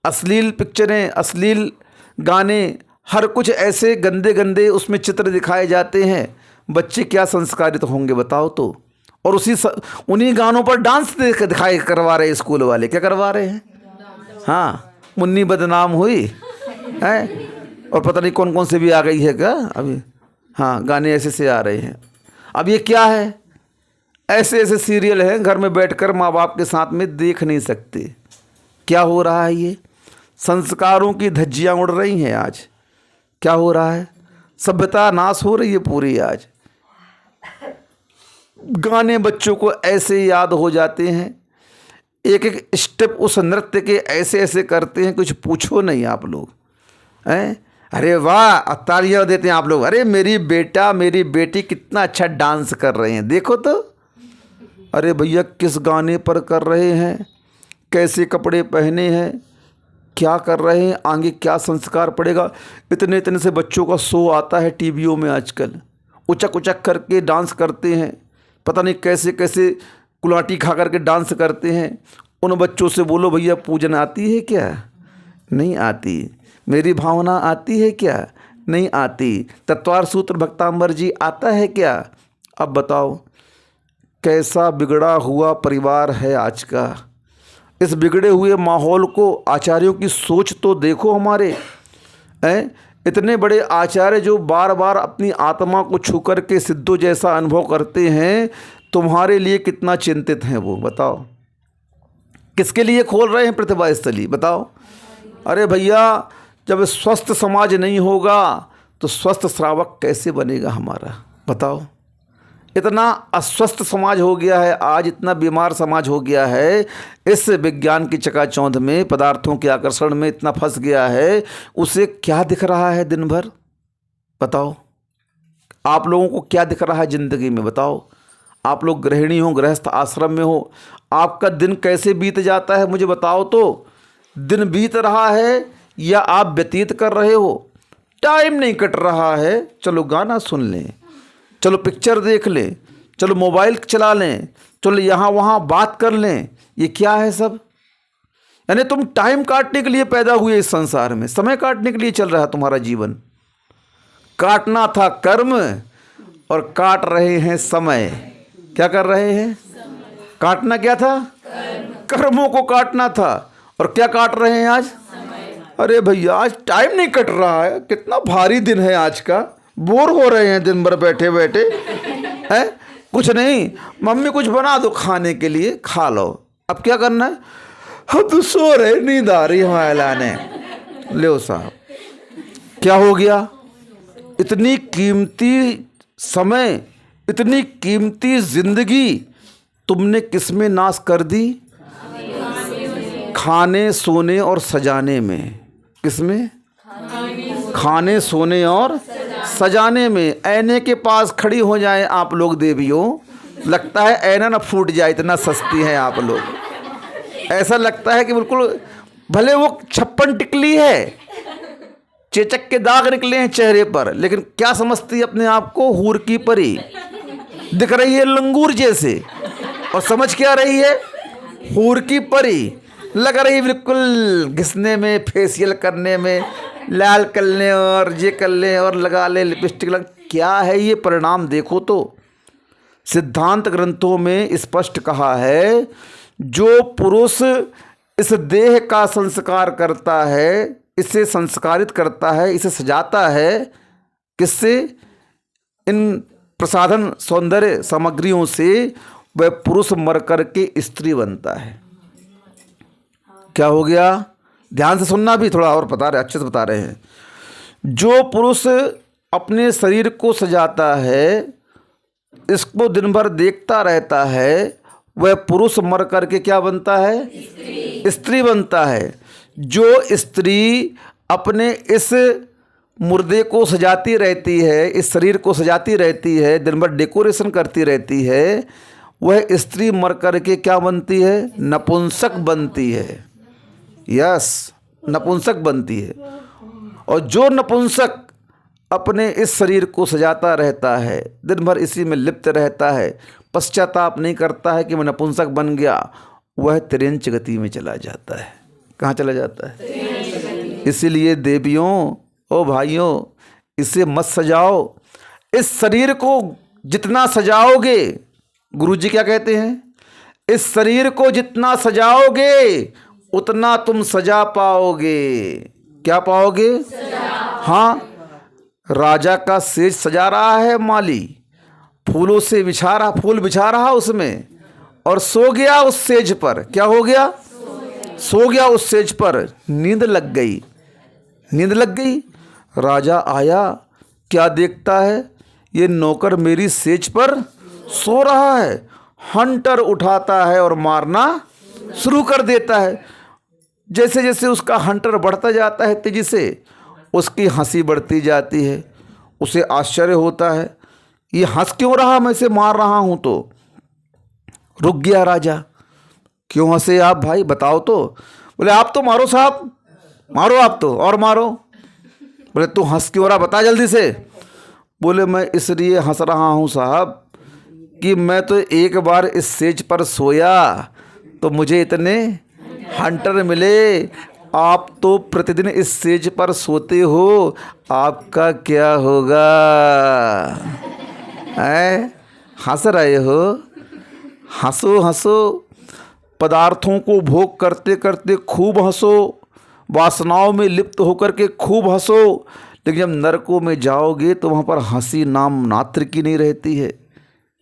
अश्लील पिक्चरें, अश्लील गाने, हर कुछ ऐसे गंदे गंदे उसमें चित्र दिखाए जाते हैं। बच्चे क्या संस्कारित होंगे बताओ तो। और उन्हीं गानों पर डांस दिखाई करवा रहे स्कूल वाले। क्या करवा रहे हैं? हाँ, मुन्नी बदनाम हुई है और पता नहीं कौन कौन से भी आ गई है क्या अभी। हाँ, गाने ऐसे से आ रहे हैं। अब ये क्या है? ऐसे ऐसे सीरियल हैं, घर में बैठकर माँ बाप के साथ में देख नहीं सकते। क्या हो रहा है? ये संस्कारों की धज्जियाँ उड़ रही हैं आज। क्या हो रहा है? सभ्यता नाश हो रही है पूरी। आज गाने बच्चों को ऐसे याद हो जाते हैं, एक एक स्टेप उस नृत्य के ऐसे ऐसे करते हैं, कुछ पूछो नहीं आप लोग हैं। अरे वाह, तालियां देते हैं आप लोग। अरे मेरी बेटा, मेरी बेटी कितना अच्छा डांस कर रहे हैं, देखो तो। अरे भैया, किस गाने पर कर रहे हैं, कैसे कपड़े पहने हैं, क्या कर रहे हैं, आगे क्या संस्कार पड़ेगा। इतने इतने से बच्चों का शो आता है टीवियों में आजकल, उचक उचक करके डांस करते हैं, पता नहीं कैसे कैसे कुलाटी खा करके डांस करते हैं। उन बच्चों से बोलो भैया, पूजन आती है क्या? नहीं आती। मेरी भावना आती है क्या? नहीं आती। तत्वार सूत्र भक्तांबर जी आता है क्या? अब बताओ, कैसा बिगड़ा हुआ परिवार है आज का। इस बिगड़े हुए माहौल को, आचार्यों की सोच तो देखो हमारे हैं। इतने बड़े आचार्य जो बार बार अपनी आत्मा को छू कर के सिद्धों जैसा अनुभव करते हैं, तुम्हारे लिए कितना चिंतित हैं वो, बताओ। किसके लिए खोल रहे हैं प्रतिभा स्थली, बताओ। अरे भैया, जब स्वस्थ समाज नहीं होगा तो स्वस्थ श्रावक कैसे बनेगा हमारा, बताओ। इतना अस्वस्थ समाज हो गया है आज, इतना बीमार समाज हो गया है, इस विज्ञान की चकाचौंध में, पदार्थों के आकर्षण में इतना फंस गया है। उसे क्या दिख रहा है दिन भर, बताओ। आप लोगों को क्या दिख रहा है ज़िंदगी में, बताओ। आप लोग गृहिणी हो, गृहस्थ आश्रम में हो, आपका दिन कैसे बीत जाता है मुझे बताओ तो। दिन बीत रहा है या आप व्यतीत कर रहे हो? टाइम नहीं कट रहा है, चलो गाना सुन लें, चलो पिक्चर देख लें, चलो मोबाइल चला लें, चलो यहाँ वहाँ बात कर लें। ये क्या है सब? यानी तुम टाइम काटने के लिए पैदा हुए इस संसार में, समय काटने के लिए चल रहा है तुम्हारा जीवन। काटना था कर्म और काट रहे हैं समय। क्या कर रहे हैं? काटना क्या था? कर्मों को काटना था और क्या काट रहे हैं आज? अरे भैया आज टाइम नहीं कट रहा है, कितना भारी दिन है आज का, बोर हो रहे हैं दिन भर बैठे बैठे हैं। कुछ नहीं, मम्मी कुछ बना दो खाने के लिए, खा लो। अब क्या करना है? हम तो सो रहे, नींद आ रही हमारे लाने। ले साहब, क्या हो गया? इतनी कीमती समय, इतनी कीमती जिंदगी तुमने किसमें नाश कर दी? खाने, सोने और सजाने में। किसमें? खाने, सोने और सजाने में। ऐने के पास खड़ी हो जाए आप लोग देवियों, लगता है ऐना ना फूट जाए, इतना सस्ती हैं आप लोग। ऐसा लगता है कि बिल्कुल, भले वो 56 टिकली है, चेचक के दाग निकले हैं चेहरे पर, लेकिन क्या समझती है अपने आप को? हूर की परी दिख रही है लंगूर जैसे, और समझ क्या रही है? हूर की परी लग रही बिल्कुल, घिसने में, फेशियल करने में, लाल कर ले और ये कर ले और लगा ले लिपस्टिक लग। क्या है ये परिणाम? देखो तो सिद्धांत ग्रंथों में स्पष्ट कहा है, जो पुरुष इस देह का संस्कार करता है, इसे संस्कारित करता है, इसे सजाता है, किससे? इन प्रसाधन सौंदर्य सामग्रियों से, वह पुरुष मर करके स्त्री बनता है। क्या हो गया? ध्यान से सुनना, भी थोड़ा और बता रहे, अच्छे से बता रहे हैं। जो पुरुष अपने शरीर को सजाता है, इसको दिन भर देखता रहता है, वह पुरुष मर करके क्या बनता है? स्त्री बनता है। जो स्त्री अपने इस मुर्दे को सजाती रहती है, इस शरीर को सजाती रहती है, दिन भर डेकोरेशन करती रहती है, वह स्त्री मर करके क्या बनती है? नपुंसक बनती है। यस, नपुंसक बनती है। और जो नपुंसक अपने इस शरीर को सजाता रहता है, दिन भर इसी में लिप्त रहता है, पश्चाताप नहीं करता है कि मैं नपुंसक बन गया, वह तिर्यंच गति में चला जाता है। कहाँ चला जाता है? इसीलिए देवियों, ओ भाइयों, इसे मत सजाओ। इस शरीर को जितना सजाओगे, गुरुजी क्या कहते हैं? इस शरीर को जितना सजाओगे उतना तुम सजा पाओगे। क्या पाओगे? हाँ, राजा का सेज सजा रहा है माली, फूलों से बिछा रहा, फूल बिछा रहा उसमें, और सो गया उस सेज पर। क्या हो गया? सो गया उस सेज पर, नींद लग गई, नींद लग गई। राजा आया, क्या देखता है? ये नौकर मेरी सेज पर सो रहा है। हंटर उठाता है और मारना शुरू कर देता है। जैसे जैसे उसका हंटर बढ़ता जाता है तेजी से, उसकी हंसी बढ़ती जाती है। उसे आश्चर्य होता है, ये हंस क्यों रहा? मैं इसे मार रहा हूं तो। रुक गया राजा। क्यों हंसे आप भाई, बताओ तो। बोले आप तो मारो साहब, मारो आप तो, और मारो। बोले तू हंस क्यों रहा, बता जल्दी से। बोले मैं इसलिए हंस रहा हूँ साहब कि मैं तो एक बार इस सेज पर सोया तो मुझे इतने हंटर मिले, आप तो प्रतिदिन इस सेज पर सोते हो, आपका क्या होगा? हंस रहे हो? हंसो हंसो, पदार्थों को भोग करते करते खूब हंसो, वासनाओं में लिप्त होकर के खूब हंसो, लेकिन जब नरकों में जाओगे तो वहाँ पर हंसी नाम मात्र की नहीं रहती है।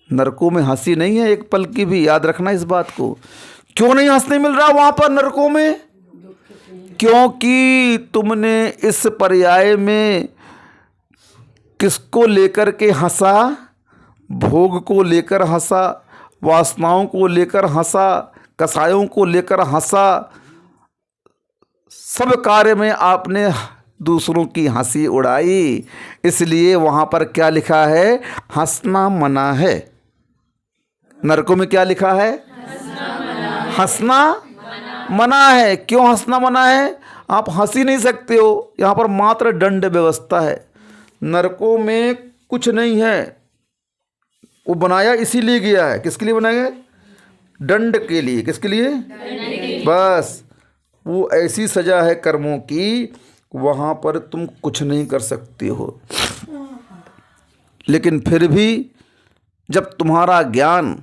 नरकों में हंसी नहीं है एक पल की भी, याद रखना इस बात को। क्यों नहीं हंसने मिल रहा वहाँ पर नरकों में? क्योंकि तुमने इस पर्याय में किसको लेकर के हंसा? भोग को लेकर हंसा, वासनाओं को लेकर हंसा, कसायों को लेकर हंसा। सब कार्य में आपने दूसरों की हंसी उड़ाई, इसलिए वहाँ पर क्या लिखा है? हंसना मना है। नरकों में क्या लिखा है? हंसना मना है। क्यों हंसना मना है? आप हंस ही नहीं सकते हो, यहाँ पर मात्र दंड व्यवस्था है। नरकों में कुछ नहीं है, वो बनाया इसीलिए गया है। किसके लिए बनाया गया? दंड के लिए। किसके लिए? बस वो ऐसी सजा है कर्मों की, वहाँ पर तुम कुछ नहीं कर सकते हो। लेकिन फिर भी जब तुम्हारा ज्ञान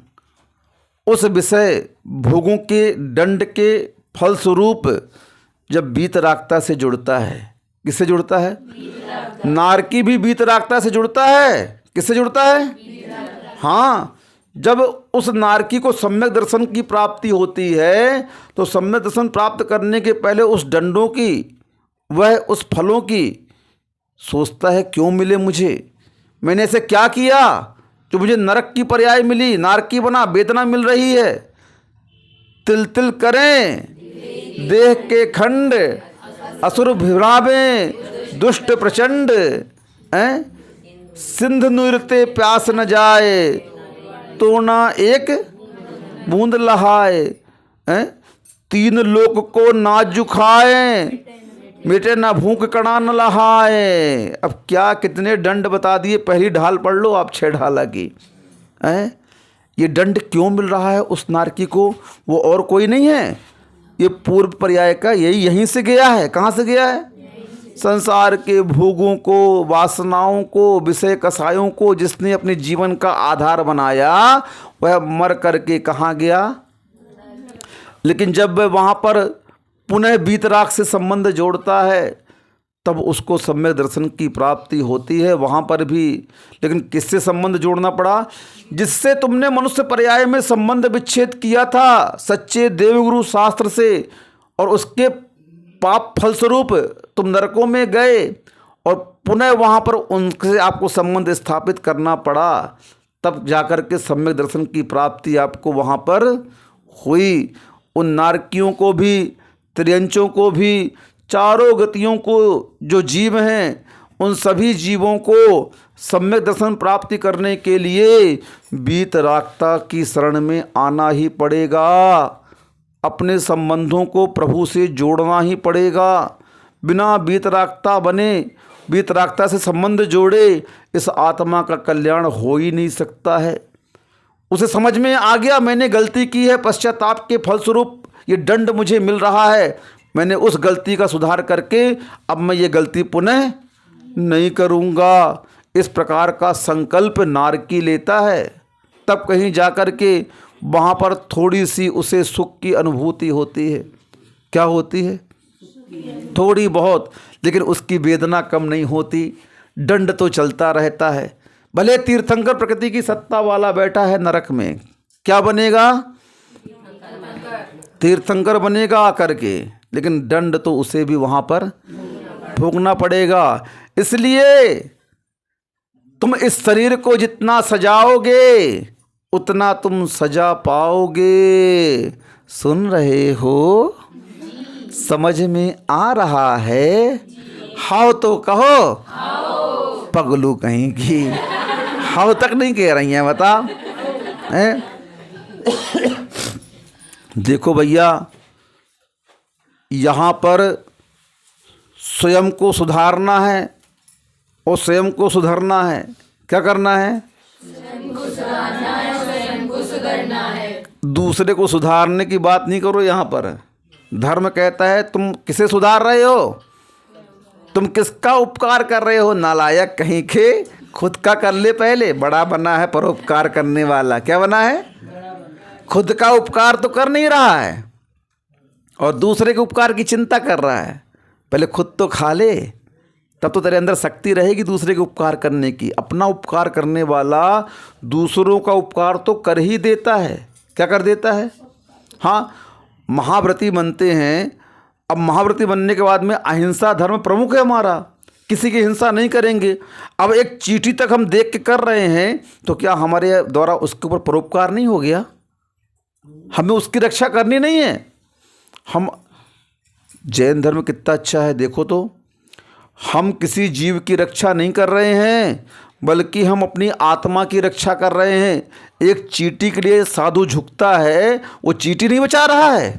उस विषय भोगों के, दंड के, फलस्वरूप जब वीतरागता से जुड़ता है, किससे जुड़ता है? नारकी भी वीतरागता से जुड़ता है। किससे जुड़ता है? हाँ, जब उस नारकी को सम्यक दर्शन की प्राप्ति होती है तो सम्यक दर्शन प्राप्त करने के पहले उस दंडों की, वह उस फलों की सोचता है, क्यों मिले मुझे, मैंने ऐसे क्या किया जो मुझे नरक की पर्याय मिली, नारकी बना, वेदना मिल रही है। तिल तिल करें देह के खंड, असुर भिरावें दुष्ट प्रचंड, सिंध नुरते प्यास न जाए, तो ना एक बूंद लहाए, तीन लोक को ना जुखाए, मिटे ना भूख कणा न लहाए। अब क्या कितने दंड बता दिए, पहली ढाल पढ़ लो आप 6 ढाला की। ये दंड क्यों मिल रहा है उस नारकी को? वो और कोई नहीं है, ये पूर्व पर्याय का यहीं से गया है। कहाँ से गया है? संसार के भोगों को, वासनाओं को, विषय कसायों को जिसने अपने जीवन का आधार बनाया वह मर करके कहाँ गया? लेकिन जब वह वहाँ पर पुनः वीतराग से संबंध जोड़ता है तब उसको सम्यक दर्शन की प्राप्ति होती है। वहाँ पर भी लेकिन किससे संबंध जोड़ना पड़ा? जिससे तुमने मनुष्य पर्याय में संबंध विच्छेद किया था सच्चे देवगुरु शास्त्र से, और उसके पाप फलस्वरूप तुम नरकों में गए और पुनः वहाँ पर उनसे आपको संबंध स्थापित करना पड़ा। तब जाकर के सम्यक दर्शन की प्राप्ति आपको वहाँ पर हुई। उन नारकियों को भी, त्रियंचों को भी, चारों गतियों को जो जीव हैं उन सभी जीवों को सम्यक दर्शन प्राप्ति करने के लिए वीतरागता की शरण में आना ही पड़ेगा। अपने संबंधों को प्रभु से जोड़ना ही पड़ेगा। बिना वीतरागता बने, वीतरागता से संबंध जोड़े इस आत्मा का कल्याण हो ही नहीं सकता है। उसे समझ में आ गया मैंने गलती की है, पश्चाताप के फलस्वरूप ये दंड मुझे मिल रहा है, मैंने उस गलती का सुधार करके अब मैं ये गलती पुनः नहीं करूँगा। इस प्रकार का संकल्प नारकी लेता है, तब कहीं जाकर के वहाँ पर थोड़ी सी उसे सुख की अनुभूति होती है। क्या होती है? थोड़ी बहुत, लेकिन उसकी वेदना कम नहीं होती। दंड तो चलता रहता है। भले तीर्थंकर प्रकृति की सत्ता वाला बैठा है नरक में, क्या बनेगा? तीर्थंकर बनेगा आकर के, लेकिन दंड तो उसे भी वहाँ पर भोगना पड़ेगा। इसलिए तुम इस शरीर को जितना सजाओगे उतना तुम सजा पाओगे। सुन रहे हो? समझ में आ रहा है? हाउ तो कहो। पगलू कहीं की हाउ तक नहीं कह रही हैं, बता। देखो भैया, यहाँ पर स्वयं को सुधारना है और स्वयं को सुधरना है। क्या करना है? स्वयं को सुधारना है और स्वयं को सुधरना है। दूसरे को सुधारने की बात नहीं करो। यहाँ पर धर्म कहता है तुम किसे सुधार रहे हो? तुम किसका उपकार कर रहे हो? नालायक कहीं के, खुद का कर ले पहले। बड़ा बना है परोपकार करने वाला। क्या बना है? खुद का उपकार तो कर नहीं रहा है और दूसरे के उपकार की चिंता कर रहा है। पहले खुद तो खा ले, तब तो तेरे अंदर शक्ति रहेगी दूसरे के उपकार करने की। अपना उपकार करने वाला दूसरों का उपकार तो कर ही देता है। क्या कर देता है? हाँ, महाव्रती बनते हैं। अब महाव्रती बनने के बाद में अहिंसा धर्म प्रमुख है हमारा, किसी की हिंसा नहीं करेंगे। अब एक चींटी तक हम देख के कर रहे हैं तो क्या हमारे द्वारा उसके ऊपर परोपकार नहीं हो गया? हमें उसकी रक्षा करनी नहीं है? हम जैन धर्म कितना अच्छा है देखो तो। हम किसी जीव की रक्षा नहीं कर रहे हैं बल्कि हम अपनी आत्मा की रक्षा कर रहे हैं। एक चींटी के लिए साधु झुकता है, वो चींटी नहीं बचा रहा है,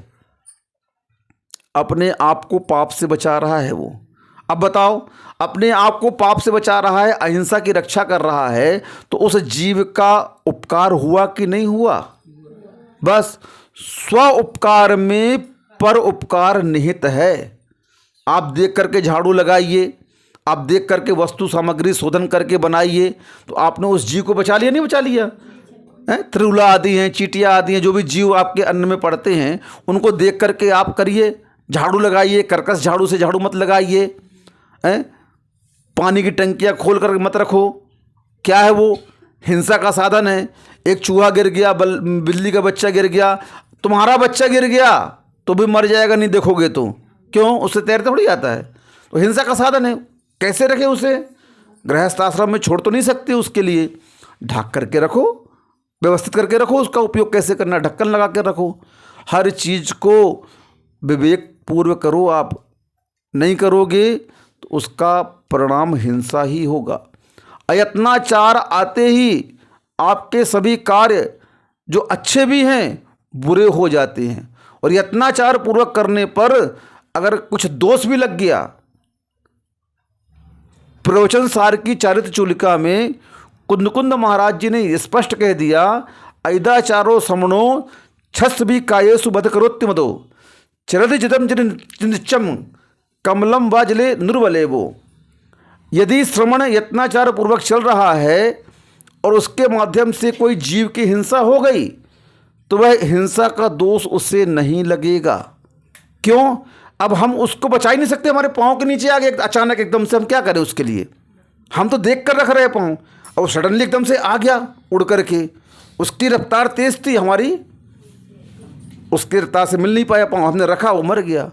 अपने आप को पाप से बचा रहा है वो। अब बताओ, अपने आप को पाप से बचा रहा है, अहिंसा की रक्षा कर रहा है, तो उस जीव का उपकार हुआ कि नहीं हुआ? बस स्व उपकार में पर उपकार निहित है। आप देख करके झाड़ू लगाइए, आप देख करके वस्तु सामग्री शोधन करके बनाइए, तो आपने उस जीव को बचा लिया नहीं बचा लिया? त्रिउला आदि हैं, चींटियाँ आदि हैं, जो भी जीव आपके अन्न में पड़ते हैं उनको देख करके आप करिए, झाड़ू लगाइए, कर्कश झाड़ू से झाड़ू मत लगाइए, पानी की टंकियाँ खोल कर मत रखो। क्या है वो? हिंसा का साधन है। एक चूहा गिर गया, बिल्ली का बच्चा गिर गया, तुम्हारा बच्चा गिर गया तो भी मर जाएगा नहीं देखोगे तो। क्यों? उससे तैर थोड़ी आता है। तो हिंसा का साधन है, कैसे रखे उसे? गृहस्थ आश्रम में छोड़ तो नहीं सकते, उसके लिए ढक करके रखो, व्यवस्थित करके रखो। उसका उपयोग कैसे करना, ढक्कन लगा के रखो। हर चीज़ को विवेक पूर्वक करो। आप नहीं करोगे तो उसका परिणाम हिंसा ही होगा। अयत्नाचार आते ही आपके सभी कार्य जो अच्छे भी हैं बुरे हो जाते हैं, और यत्नाचार पूर्वक करने पर अगर कुछ दोष भी लग गया, प्रवचन सार की चारित्र चूलिका में कुंदकुंद महाराज जी ने स्पष्ट कह दिया, ऐदाचारो समणो छस भी कायेसु बध करोत्तिमदो चरद जितम चिंचम कमलम वाजले निर्वलेवो। यदि श्रवण यत्नाचार पूर्वक चल रहा है और उसके माध्यम से कोई जीव की हिंसा हो गई तो वह हिंसा का दोष उससे नहीं लगेगा। क्यों? अब हम उसको बचा ही नहीं सकते, हमारे पाँव के नीचे आ गए अचानक एकदम से, हम क्या करें उसके लिए? हम तो देख कर रख रहे हैं पाँव, और सडनली एकदम से आ गया उड़ करके। उसकी रफ्तार तेज थी, हमारी उसकी रफ्तार से मिल नहीं पाया पाँव, हमने रखा, वो मर गया।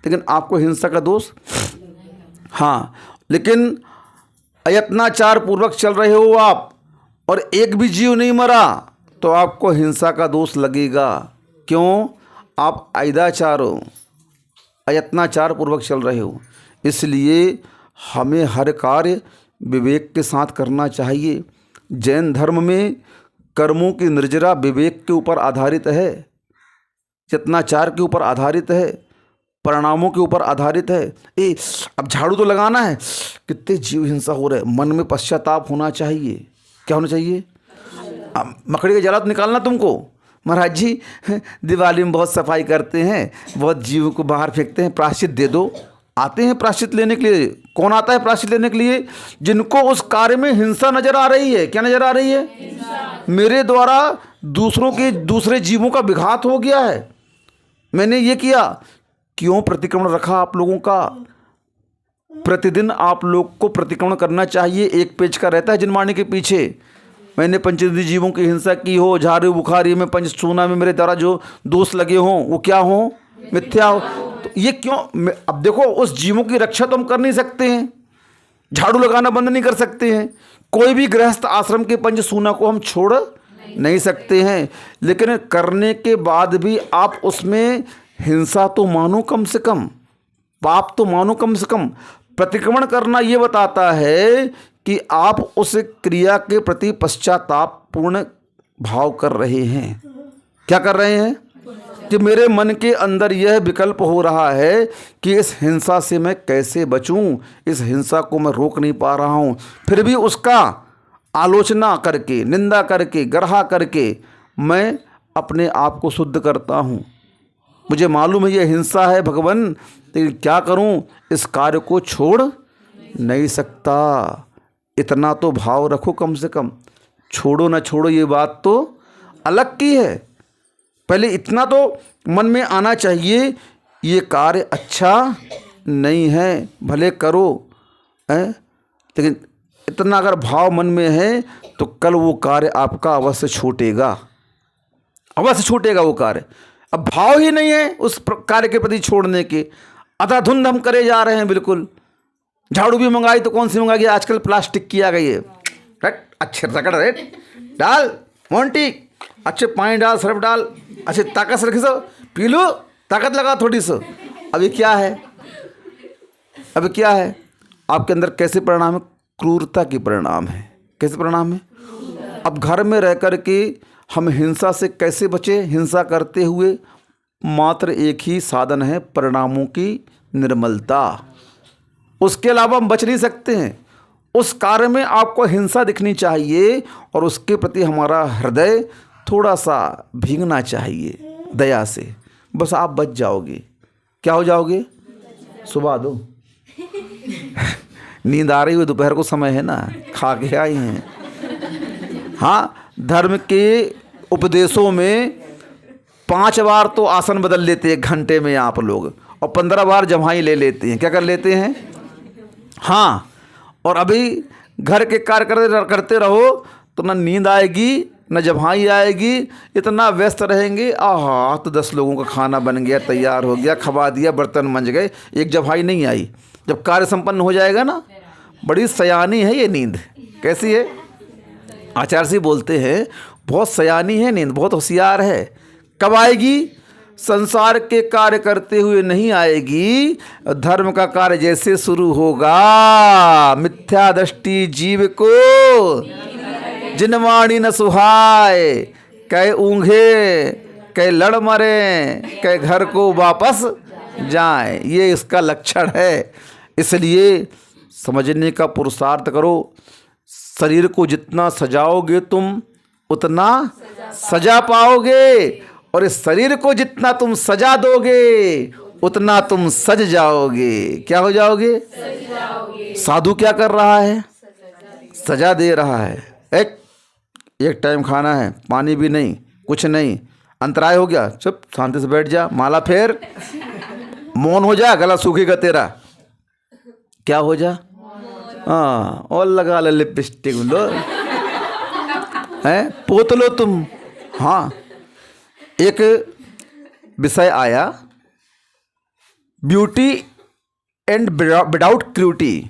लेकिन आपको हिंसा का दोष? हाँ, लेकिन अयत्नाचार पूर्वक चल रहे हो आप और एक भी जीव नहीं मरा तो आपको हिंसा का दोष लगेगा। क्यों? आप ऐदाचार हो, अयत्नाचार पूर्वक चल रहे हो। इसलिए हमें हर कार्य विवेक के साथ करना चाहिए। जैन धर्म में कर्मों की निर्जरा विवेक के ऊपर आधारित है, यत्नाचार के ऊपर आधारित है, परिणामों के ऊपर आधारित है। अब झाड़ू तो लगाना है, कितने जीव हिंसा हो रहे, मन में पश्चाताप होना चाहिए। क्या होना चाहिए? मकड़ी का जाला तो निकालना तुमको। महाराज जी दिवाली में बहुत सफाई करते हैं, बहुत जीवों को बाहर फेंकते हैं, प्रायश्चित दे दो। आते हैं प्रायश्चित लेने के लिए। कौन आता है प्रायश्चित लेने के लिए? जिनको उस कार्य में हिंसा नजर आ रही है। क्या नजर आ रही है? मेरे द्वारा दूसरे जीवों का विघात हो गया है, मैंने ये किया। क्यों प्रतिक्रमण रखा आप लोगों का? प्रतिदिन आप लोग को प्रतिक्रमण करना चाहिए। एक पेज का रहता है जिनवाणी के पीछे, मैंने पंचेंद्रिय जीवों की हिंसा की हो, झाड़ू बुखारी में पंचसूना में मेरे द्वारा जो दोष लगे हों वो क्या हो? मिथ्या हो। तो ये क्यों? अब देखो, उस जीवों की रक्षा तो हम कर नहीं सकते हैं, झाड़ू लगाना बंद नहीं कर सकते हैं, कोई भी गृहस्थ आश्रम के पंचसूना को हम छोड़ नहीं सकते हैं, लेकिन करने के बाद भी आप उसमें हिंसा तो मानो कम से कम, पाप तो मानो कम से कम। प्रतिक्रमण करना ये बताता है कि आप उस क्रिया के प्रति पश्चाताप पूर्ण भाव कर रहे हैं। क्या कर रहे हैं? कि मेरे मन के अंदर यह विकल्प हो रहा है कि इस हिंसा से मैं कैसे बचूं, इस हिंसा को मैं रोक नहीं पा रहा हूं, फिर भी उसका आलोचना करके, निंदा करके, ग्रहा करके मैं अपने आप को शुद्ध करता हूं। मुझे मालूम है यह हिंसा है भगवान, लेकिन क्या करूं, इस कार्य को छोड़ नहीं सकता। इतना तो भाव रखो कम से कम। छोड़ो ना छोड़ो ये बात तो अलग की है, पहले इतना तो मन में आना चाहिए ये कार्य अच्छा नहीं है, भले करो लेकिन इतना अगर भाव मन में है तो कल वो कार्य आपका अवश्य छूटेगा, अवश्य छूटेगा वो कार्य। अब भाव ही नहीं है उस कार्य के प्रति छोड़ने के, अधाधुंध हम करे जा रहे हैं। बिल्कुल झाड़ू भी मंगाई तो कौन सी मंगाई? आजकल प्लास्टिक की आ गई है। अच्छे रगड़ रेट डाल मोंटी, अच्छे पानी डाल, सर्फ डाल, अच्छे ताकत से रखी सो, पी लो, ताकत लगा थोड़ी सी। अभी क्या है? अभी क्या है आपके अंदर? कैसे परिणाम है? क्रूरता की परिणाम है। कैसे परिणाम है? अब घर में रह कर के हम हिंसा से कैसे बचे? हिंसा करते हुए मात्र एक ही साधन है, परिणामों की निर्मलता। उसके अलावा हम बच नहीं सकते हैं। उस कार्य में आपको हिंसा दिखनी चाहिए और उसके प्रति हमारा हृदय थोड़ा सा भीगना चाहिए दया से, बस आप बच जाओगे। क्या हो जाओगे? सुबह दो नींद आ रही हो, दोपहर को समय है ना, खा के आए हैं। हाँ, धर्म के उपदेशों में 5 बार तो आसन बदल लेते हैं 1 घंटे में आप लोग, और 15 बार जम्हाई ले लेते हैं। क्या कर लेते हैं? हाँ, और अभी घर के कार्य करते रहो तो ना नींद आएगी न जम्हाई आएगी, इतना व्यस्त रहेंगे। आहा, तो 10 लोगों का खाना बन गया, तैयार हो गया, खवा दिया, बर्तन मंज गए, एक जम्हाई नहीं आई। जब कार्य संपन्न हो जाएगा ना, बड़ी सयानी है ये नींद। कैसी है? आचार्य जी बोलते हैं बहुत सयानी है नींद, बहुत होशियार है। कब आएगी? संसार के कार्य करते हुए नहीं आएगी, धर्म का कार्य जैसे शुरू होगा। मिथ्या दृष्टि जीव को जिनवाणी न सुहाए, कई ऊँघे कई लड़ मरे, कई घर को वापस जाए। ये इसका लक्षण है। इसलिए समझने का पुरुषार्थ करो। शरीर को जितना सजाओगे तुम उतना सजा पाओगे, और इस शरीर को जितना तुम सजा दोगे उतना तुम सज जाओगे। क्या हो जाओगे? साधु क्या कर रहा है? सजा दे रहा है। एक टाइम खाना है, पानी भी नहीं, कुछ नहीं, अंतराय हो गया, चुप शांति से बैठ जा, माला फेर, मौन हो जा, गला सूखेगा तेरा। क्या हो जा? हाँ, और लगा ले लिपस्टिक लो, हैं, पोत लो तुम। हाँ, एक विषय आया, ब्यूटी एंड विदाउट क्रूटी।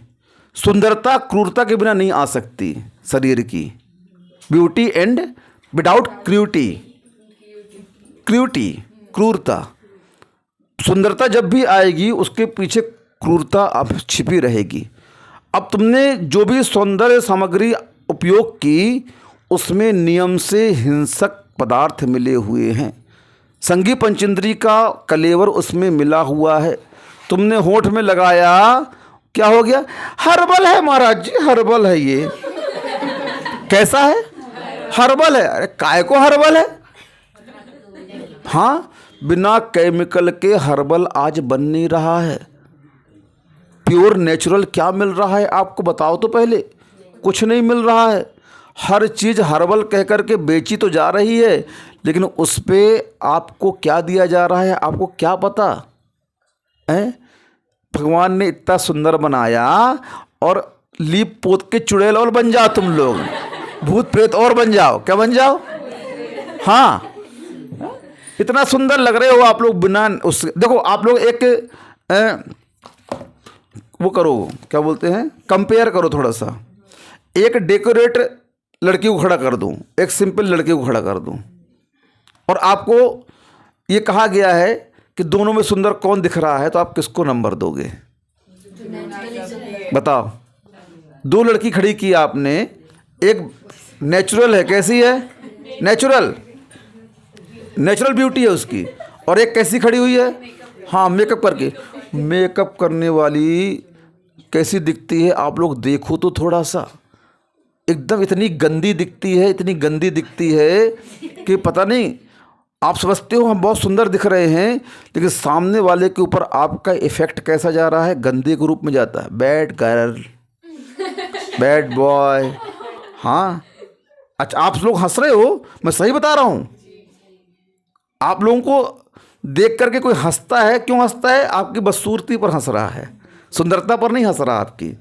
सुंदरता क्रूरता के बिना नहीं आ सकती शरीर की। ब्यूटी एंड विदाउट क्रूटी, क्रूरता। सुंदरता जब भी आएगी उसके पीछे क्रूरता अब छिपी रहेगी। अब तुमने जो भी सौंदर्य सामग्री उपयोग की उसमें नियम से हिंसक पदार्थ मिले हुए हैं। संगी पंचेंद्री का कलेवर उसमें मिला हुआ है। तुमने होठ में लगाया, क्या हो गया? हर्बल है महाराज जी, हर्बल है ये। कैसा है? हर्बल है। अरे काय को हर्बल है? हाँ, बिना केमिकल के हर्बल आज बन नहीं रहा है। प्योर नेचुरल क्या मिल रहा है आपको बताओ तो पहले। कुछ नहीं मिल रहा है। हर चीज़ हर्बल कह कर के बेची तो जा रही है, लेकिन उस पर आपको क्या दिया जा रहा है आपको क्या पता है? भगवान ने इतना सुंदर बनाया और लीप पोत के चुड़ैल और बन जाओ तुम लोग, भूत प्रेत और बन जाओ। क्या बन जाओ? हाँ, इतना सुंदर लग रहे हो आप लोग बिना उस। देखो आप लोग एक वो करो, क्या बोलते हैं, कंपेयर करो थोड़ा सा। एक डेकोरेट लड़की को खड़ा कर दूं, एक सिंपल लड़की को खड़ा कर दूं, और आपको ये कहा गया है कि दोनों में सुंदर कौन दिख रहा है, तो आप किसको नंबर दोगे? बताओ। 2 लड़की खड़ी की आपने, एक नेचुरल है, कैसी है? नेचुरल ब्यूटी है उसकी, और एक कैसी खड़ी हुई है? हाँ, मेकअप करके। मेकअप करने वाली कैसी दिखती है आप लोग देखो तो थोड़ा सा, एकदम इतनी गंदी दिखती है, इतनी गंदी दिखती है कि पता नहीं। आप समझते हो हम बहुत सुंदर दिख रहे हैं, लेकिन सामने वाले के ऊपर आपका इफेक्ट कैसा जा रहा है? गंदे के रूप में जाता है। Bad girl, bad boy. हाँ, अच्छा आप लोग हंस रहे हो, मैं सही बता रहा हूँ। आप लोगों को देख करके कोई हंसता है, क्यों हंसता है? आपकी बदसूरती पर हंस रहा है, सुंदरता पर नहीं हंस रहा आपकी।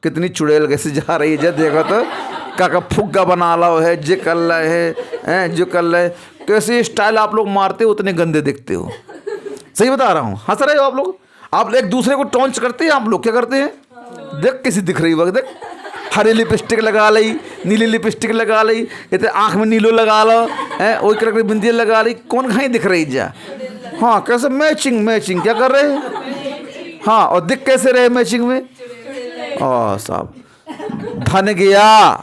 कितनी चुड़ैल कैसे जा रही है, जब देखो तो का फुग्गा बना ला है, जे कर रहे हैं, जो कर रहे, कैसे स्टाइल आप लोग मारते हो, उतने गंदे दिखते हो। सही बता रहा हूँ, हंस रहे हो आप लोग। आप एक दूसरे को टॉन्च करते हैं, आप लोग क्या करते हैं? देख कैसी दिख रही वक्त, देख हरी लिपस्टिक लगा ली, नीली लिपस्टिक लगा ली, इतने आँख में नीलो लगा लो, हैं वही करके बिंदी लगा ली, कौन कहीं दिख रही जा। हाँ, कैसे मैचिंग क्या कर रहे हैं? हाँ, और दिख कैसे रहे मैचिंग में? साहब, धन गया,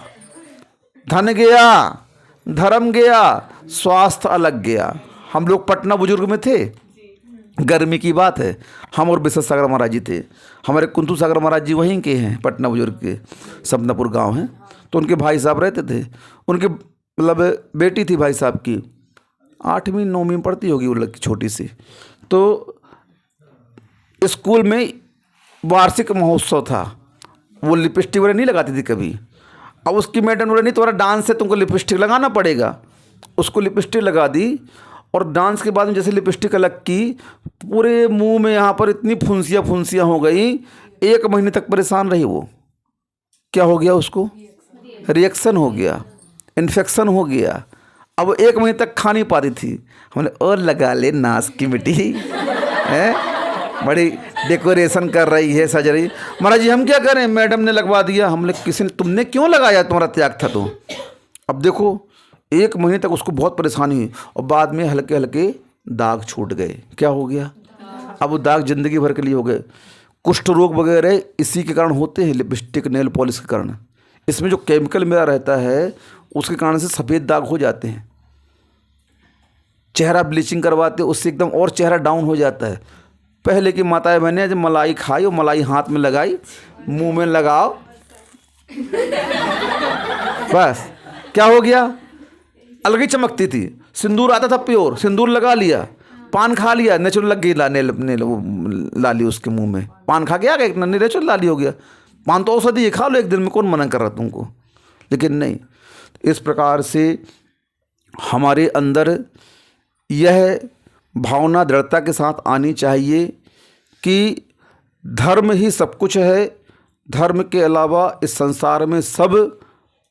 धर्म गया, स्वास्थ्य अलग गया। हम लोग पटना बुजुर्ग में थे, गर्मी की बात है, हम और विशेष सागर महाराज जी थे। हमारे कुंतु सागर महाराज जी वहीं के हैं, पटना बुजुर्ग के, सपनापुर गांव है। तो उनके भाई साहब रहते थे, उनके मतलब बेटी थी भाई साहब की, 8वीं 9वीं में पढ़ती होगी वो लड़की, छोटी सी। तो स्कूल में वार्षिक महोत्सव था, वो लिपस्टिक वगैरह नहीं लगाती थी कभी। अब उसकी मैडम बोले नहीं, तुम्हारा डांस है, तुमको लिपस्टिक लगाना पड़ेगा। उसको लिपस्टिक लगा दी और डांस के बाद में जैसे लिपस्टिक अलग की, पूरे मुंह में यहाँ पर इतनी फुंसियाँ हो गई। 1 महीने तक परेशान रही वो। क्या हो गया उसको? रिएक्शन हो गया, इन्फेक्शन हो गया। अब 1 महीने तक खा नहीं पाती थी। हमने और लगा ले नाश की मिट्टी है, बड़ी डेकोरेशन कर रही है, सज रही। महाराज जी हम क्या करें, मैडम ने लगवा दिया। हमने किसी ने, तुमने क्यों लगाया, तुम्हारा त्याग था तो। अब देखो 1 महीने तक उसको बहुत परेशानी हुई और बाद में हल्के हल्के दाग छूट गए। क्या हो गया? अब वो दाग जिंदगी भर के लिए हो गए। कुष्ठ रोग वगैरह इसी के कारण होते हैं, लिपस्टिक नेल पॉलिश के कारण। इसमें जो केमिकल मेरा रहता है उसके कारण से सफ़ेद दाग हो जाते हैं। चेहरा ब्लीचिंग करवाते उससे एकदम और चेहरा डाउन हो जाता है। पहले की माताएं बहनें जब मलाई खाई और मलाई हाथ में लगाई, मुंह में लगाओ, बस क्या हो गया? अलग ही चमकती थी। सिंदूर आता था प्योर, सिंदूर लगा लिया, पान खा लिया, नेचुरल लग गई लाली उसके मुंह में। पान खा के आ गया, नेचुरल लाली हो गया। पान तो औषधि है, खा लो 1 दिन में, कौन मना कर रहा तुमको। लेकिन नहीं, इस प्रकार से हमारे अंदर यह भावना दृढ़ता के साथ आनी चाहिए कि धर्म ही सब कुछ है। धर्म के अलावा इस संसार में सब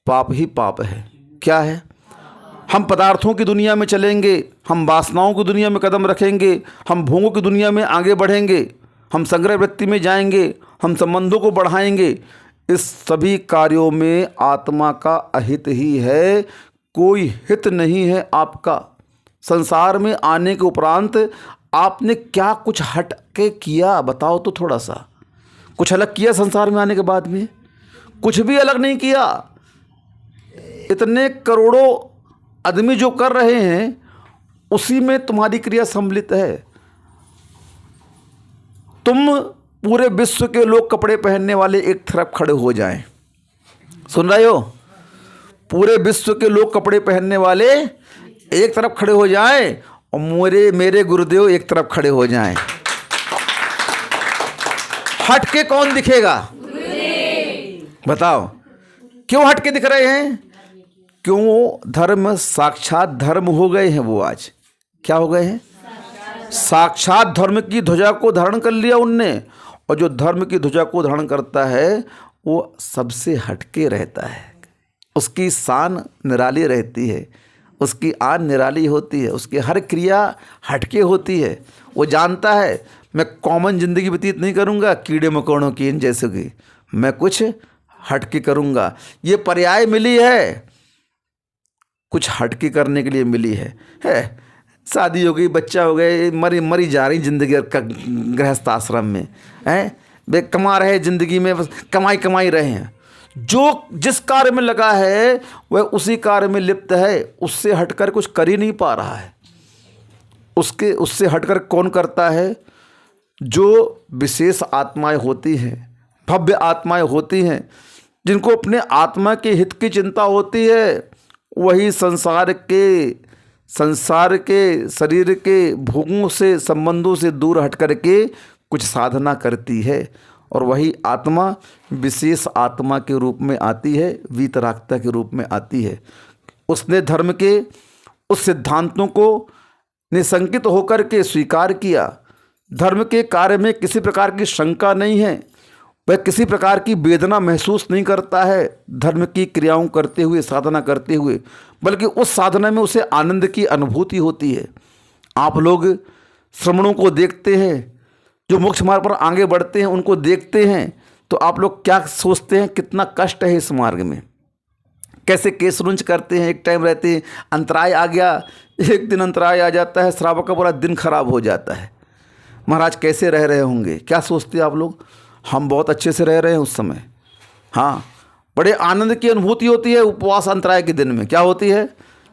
पाप ही पाप है। क्या है? हम पदार्थों की दुनिया में चलेंगे, हम वासनाओं की दुनिया में कदम रखेंगे, हम भोगों की दुनिया में आगे बढ़ेंगे, हम संग्रह वृत्ति में जाएंगे, हम संबंधों को बढ़ाएंगे। इस सभी कार्यों में आत्मा का अहित ही है, कोई हित नहीं है आपका। संसार में आने के उपरांत आपने क्या कुछ हट के किया, बताओ तो थोड़ा सा। कुछ अलग किया संसार में आने के बाद में? कुछ भी अलग नहीं किया। इतने करोड़ों आदमी जो कर रहे हैं उसी में तुम्हारी क्रिया सम्मिलित है। तुम पूरे विश्व के लोग कपड़े पहनने वाले एक तरफ खड़े हो जाएं, सुन रहे हो? पूरे विश्व के लोग कपड़े पहनने वाले एक तरफ खड़े हो जाएं और मेरे गुरुदेव एक तरफ खड़े हो जाएं, हट के कौन दिखेगा? बताओ क्यों हट के दिख रहे हैं? क्यों? धर्म साक्षात धर्म हो गए हैं वो। आज क्या हो गए हैं? साक्षात धर्म की ध्वजा को धारण कर लिया उनने। और जो धर्म की ध्वजा को धारण करता है वो सबसे हटके रहता है। उसकी शान निराली रहती है, उसकी आन निराली होती है, उसकी हर क्रिया हटके होती है। वो जानता है मैं कॉमन ज़िंदगी व्यतीत नहीं करूँगा कीड़े मकोड़ों की इन जैसे की, मैं कुछ हटके करूँगा। ये पर्याय मिली है, कुछ हटके करने के लिए मिली है। शादी हो गई, बच्चा हो गए, मरी जा रही ज़िंदगी गृहस्थ आश्रम में है। वे कमा रहे ज़िंदगी में, बस कमाई रहे हैं। जो जिस कार्य में लगा है वह उसी कार्य में लिप्त है, उससे हटकर कुछ कर ही नहीं पा रहा है। उससे हटकर कौन करता है? जो विशेष आत्माएं होती हैं, भव्य आत्माएं होती हैं, जिनको अपने आत्मा के हित की चिंता होती है, वही संसार के शरीर के भोगों से, संबंधों से दूर हट करके कुछ साधना करती है। और वही आत्मा विशेष आत्मा के रूप में आती है, वीतरागता के रूप में आती है। उसने धर्म के उस सिद्धांतों को निसंकित होकर के स्वीकार किया। धर्म के कार्य में किसी प्रकार की शंका नहीं है, वह किसी प्रकार की वेदना महसूस नहीं करता है धर्म की क्रियाओं करते हुए, साधना करते हुए, बल्कि उस साधना में उसे आनंद की अनुभूति होती है। आप लोग श्रमणों को देखते हैं, जो मोक्ष मार्ग पर आगे बढ़ते हैं, उनको देखते हैं तो आप लोग क्या सोचते हैं? कितना कष्ट है इस मार्ग में, कैसे केस रुंच करते हैं। एक टाइम रहते हैं, अंतराय आ गया, एक दिन अंतराय आ जाता है, श्रावक का पूरा दिन खराब हो जाता है। महाराज कैसे रह रहे होंगे? क्या सोचते हैं आप लोग? हम बहुत अच्छे से रह रहे हैं उस समय। हाँ, बड़े आनंद की अनुभूति होती है उपवास अंतराय के दिन में। क्या होती है?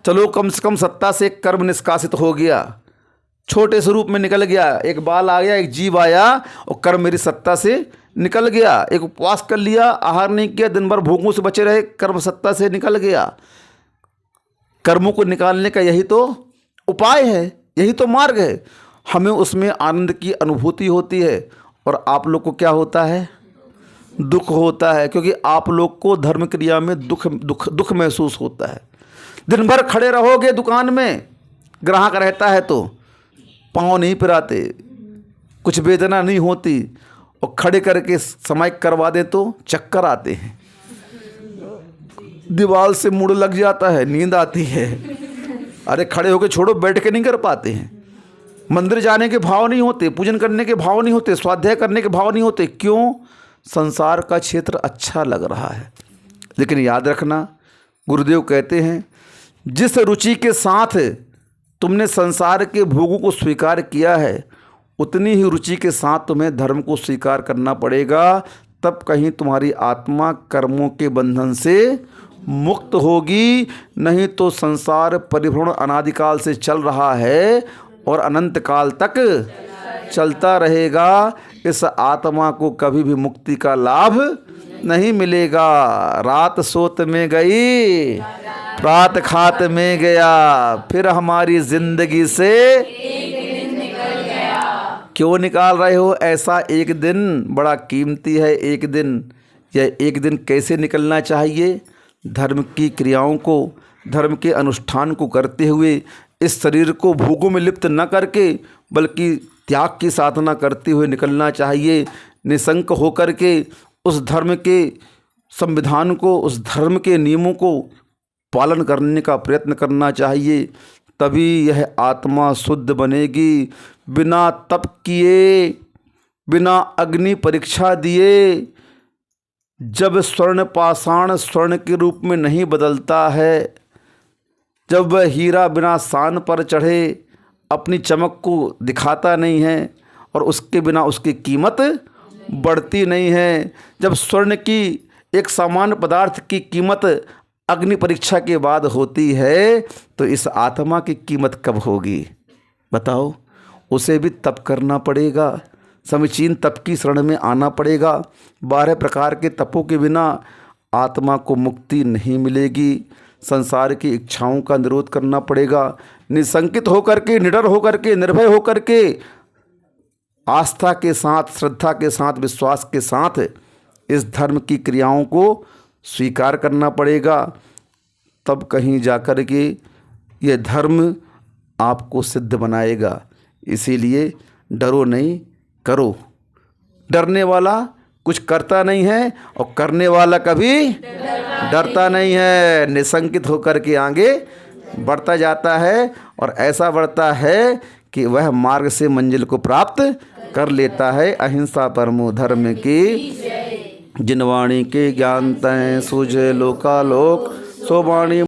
चलो कम से कम सत्ता से कर्म निष्कासित हो गया, छोटे स्वरूप में निकल गया, एक बाल आ गया, एक जीव आया और कर्म मेरी सत्ता से निकल गया। एक उपवास कर लिया, आहार नहीं किया, दिन भर भोगों से बचे रहे, कर्म सत्ता से निकल गया। कर्मों को निकालने का यही तो उपाय है, यही तो मार्ग है। हमें उसमें आनंद की अनुभूति होती है। और आप लोग को क्या होता है? दुख होता है, क्योंकि आप लोग को धर्म क्रिया में दुख महसूस होता है। दिन भर खड़े रहोगे दुकान में, ग्राहक रहता है तो पाँव नहीं पिराते, कुछ वेदना नहीं होती, और खड़े करके समय करवा दे तो चक्कर आते हैं, दीवार से मुड़ लग जाता है, नींद आती है। अरे खड़े होके छोड़ो, बैठ के नहीं कर पाते हैं। मंदिर जाने के भाव नहीं होते, पूजन करने के भाव नहीं होते, स्वाध्याय करने के भाव नहीं होते। क्यों? संसार का क्षेत्र अच्छा लग रहा है। लेकिन याद रखना, गुरुदेव कहते हैं, जिस रुचि के साथ तुमने संसार के भोगों को स्वीकार किया है, उतनी ही रुचि के साथ तुम्हें धर्म को स्वीकार करना पड़ेगा। तब कहीं तुम्हारी आत्मा कर्मों के बंधन से मुक्त होगी। नहीं तो संसार परिभ्रमण अनादिकाल से चल रहा है और अनंत काल तक चलता रहेगा। इस आत्मा को कभी भी मुक्ति का लाभ नहीं मिलेगा। रात सोत में गई, प्रात खात में गया, फिर हमारी जिंदगी से क्यों निकाल रहे हो? ऐसा एक दिन बड़ा कीमती है। एक दिन, यह एक दिन कैसे निकलना चाहिए? धर्म की क्रियाओं को, धर्म के अनुष्ठान को करते हुए, इस शरीर को भोगों में लिप्त न करके, बल्कि त्याग की साधना करते हुए निकलना चाहिए। निशंक होकर के उस धर्म के संविधान को, उस धर्म के नियमों को पालन करने का प्रयत्न करना चाहिए। तभी यह आत्मा शुद्ध बनेगी। बिना तप किए, बिना अग्नि परीक्षा दिए, जब स्वर्ण पाषाण स्वर्ण के रूप में नहीं बदलता है, जब वह हीरा बिना सान पर चढ़े अपनी चमक को दिखाता नहीं है और उसके बिना उसकी कीमत बढ़ती नहीं है, जब स्वर्ण की एक सामान्य पदार्थ की कीमत अग्नि परीक्षा के बाद होती है, तो इस आत्मा की कीमत कब होगी? बताओ। उसे भी तप करना पड़ेगा, समीचीन तप की शरण में आना पड़ेगा। 12 प्रकार के तपों के बिना आत्मा को मुक्ति नहीं मिलेगी। संसार की इच्छाओं का निरोध करना पड़ेगा। निसंकित होकर के, निडर होकर के, निर्भय होकर के, आस्था के साथ, श्रद्धा के साथ, विश्वास के साथ इस धर्म की क्रियाओं को स्वीकार करना पड़ेगा। तब कहीं जाकर के यह धर्म आपको सिद्ध बनाएगा। इसीलिए डरो नहीं, करो। डरने वाला कुछ करता नहीं है और करने वाला कभी डरता नहीं है। निसंकित होकर के आगे बढ़ता जाता है और ऐसा बढ़ता है कि वह मार्ग से मंजिल को प्राप्त कर लेता है। अहिंसा परमो धर्म की, जिन वाणी के ज्ञान तय सूझे लोकालोक, सो वाणी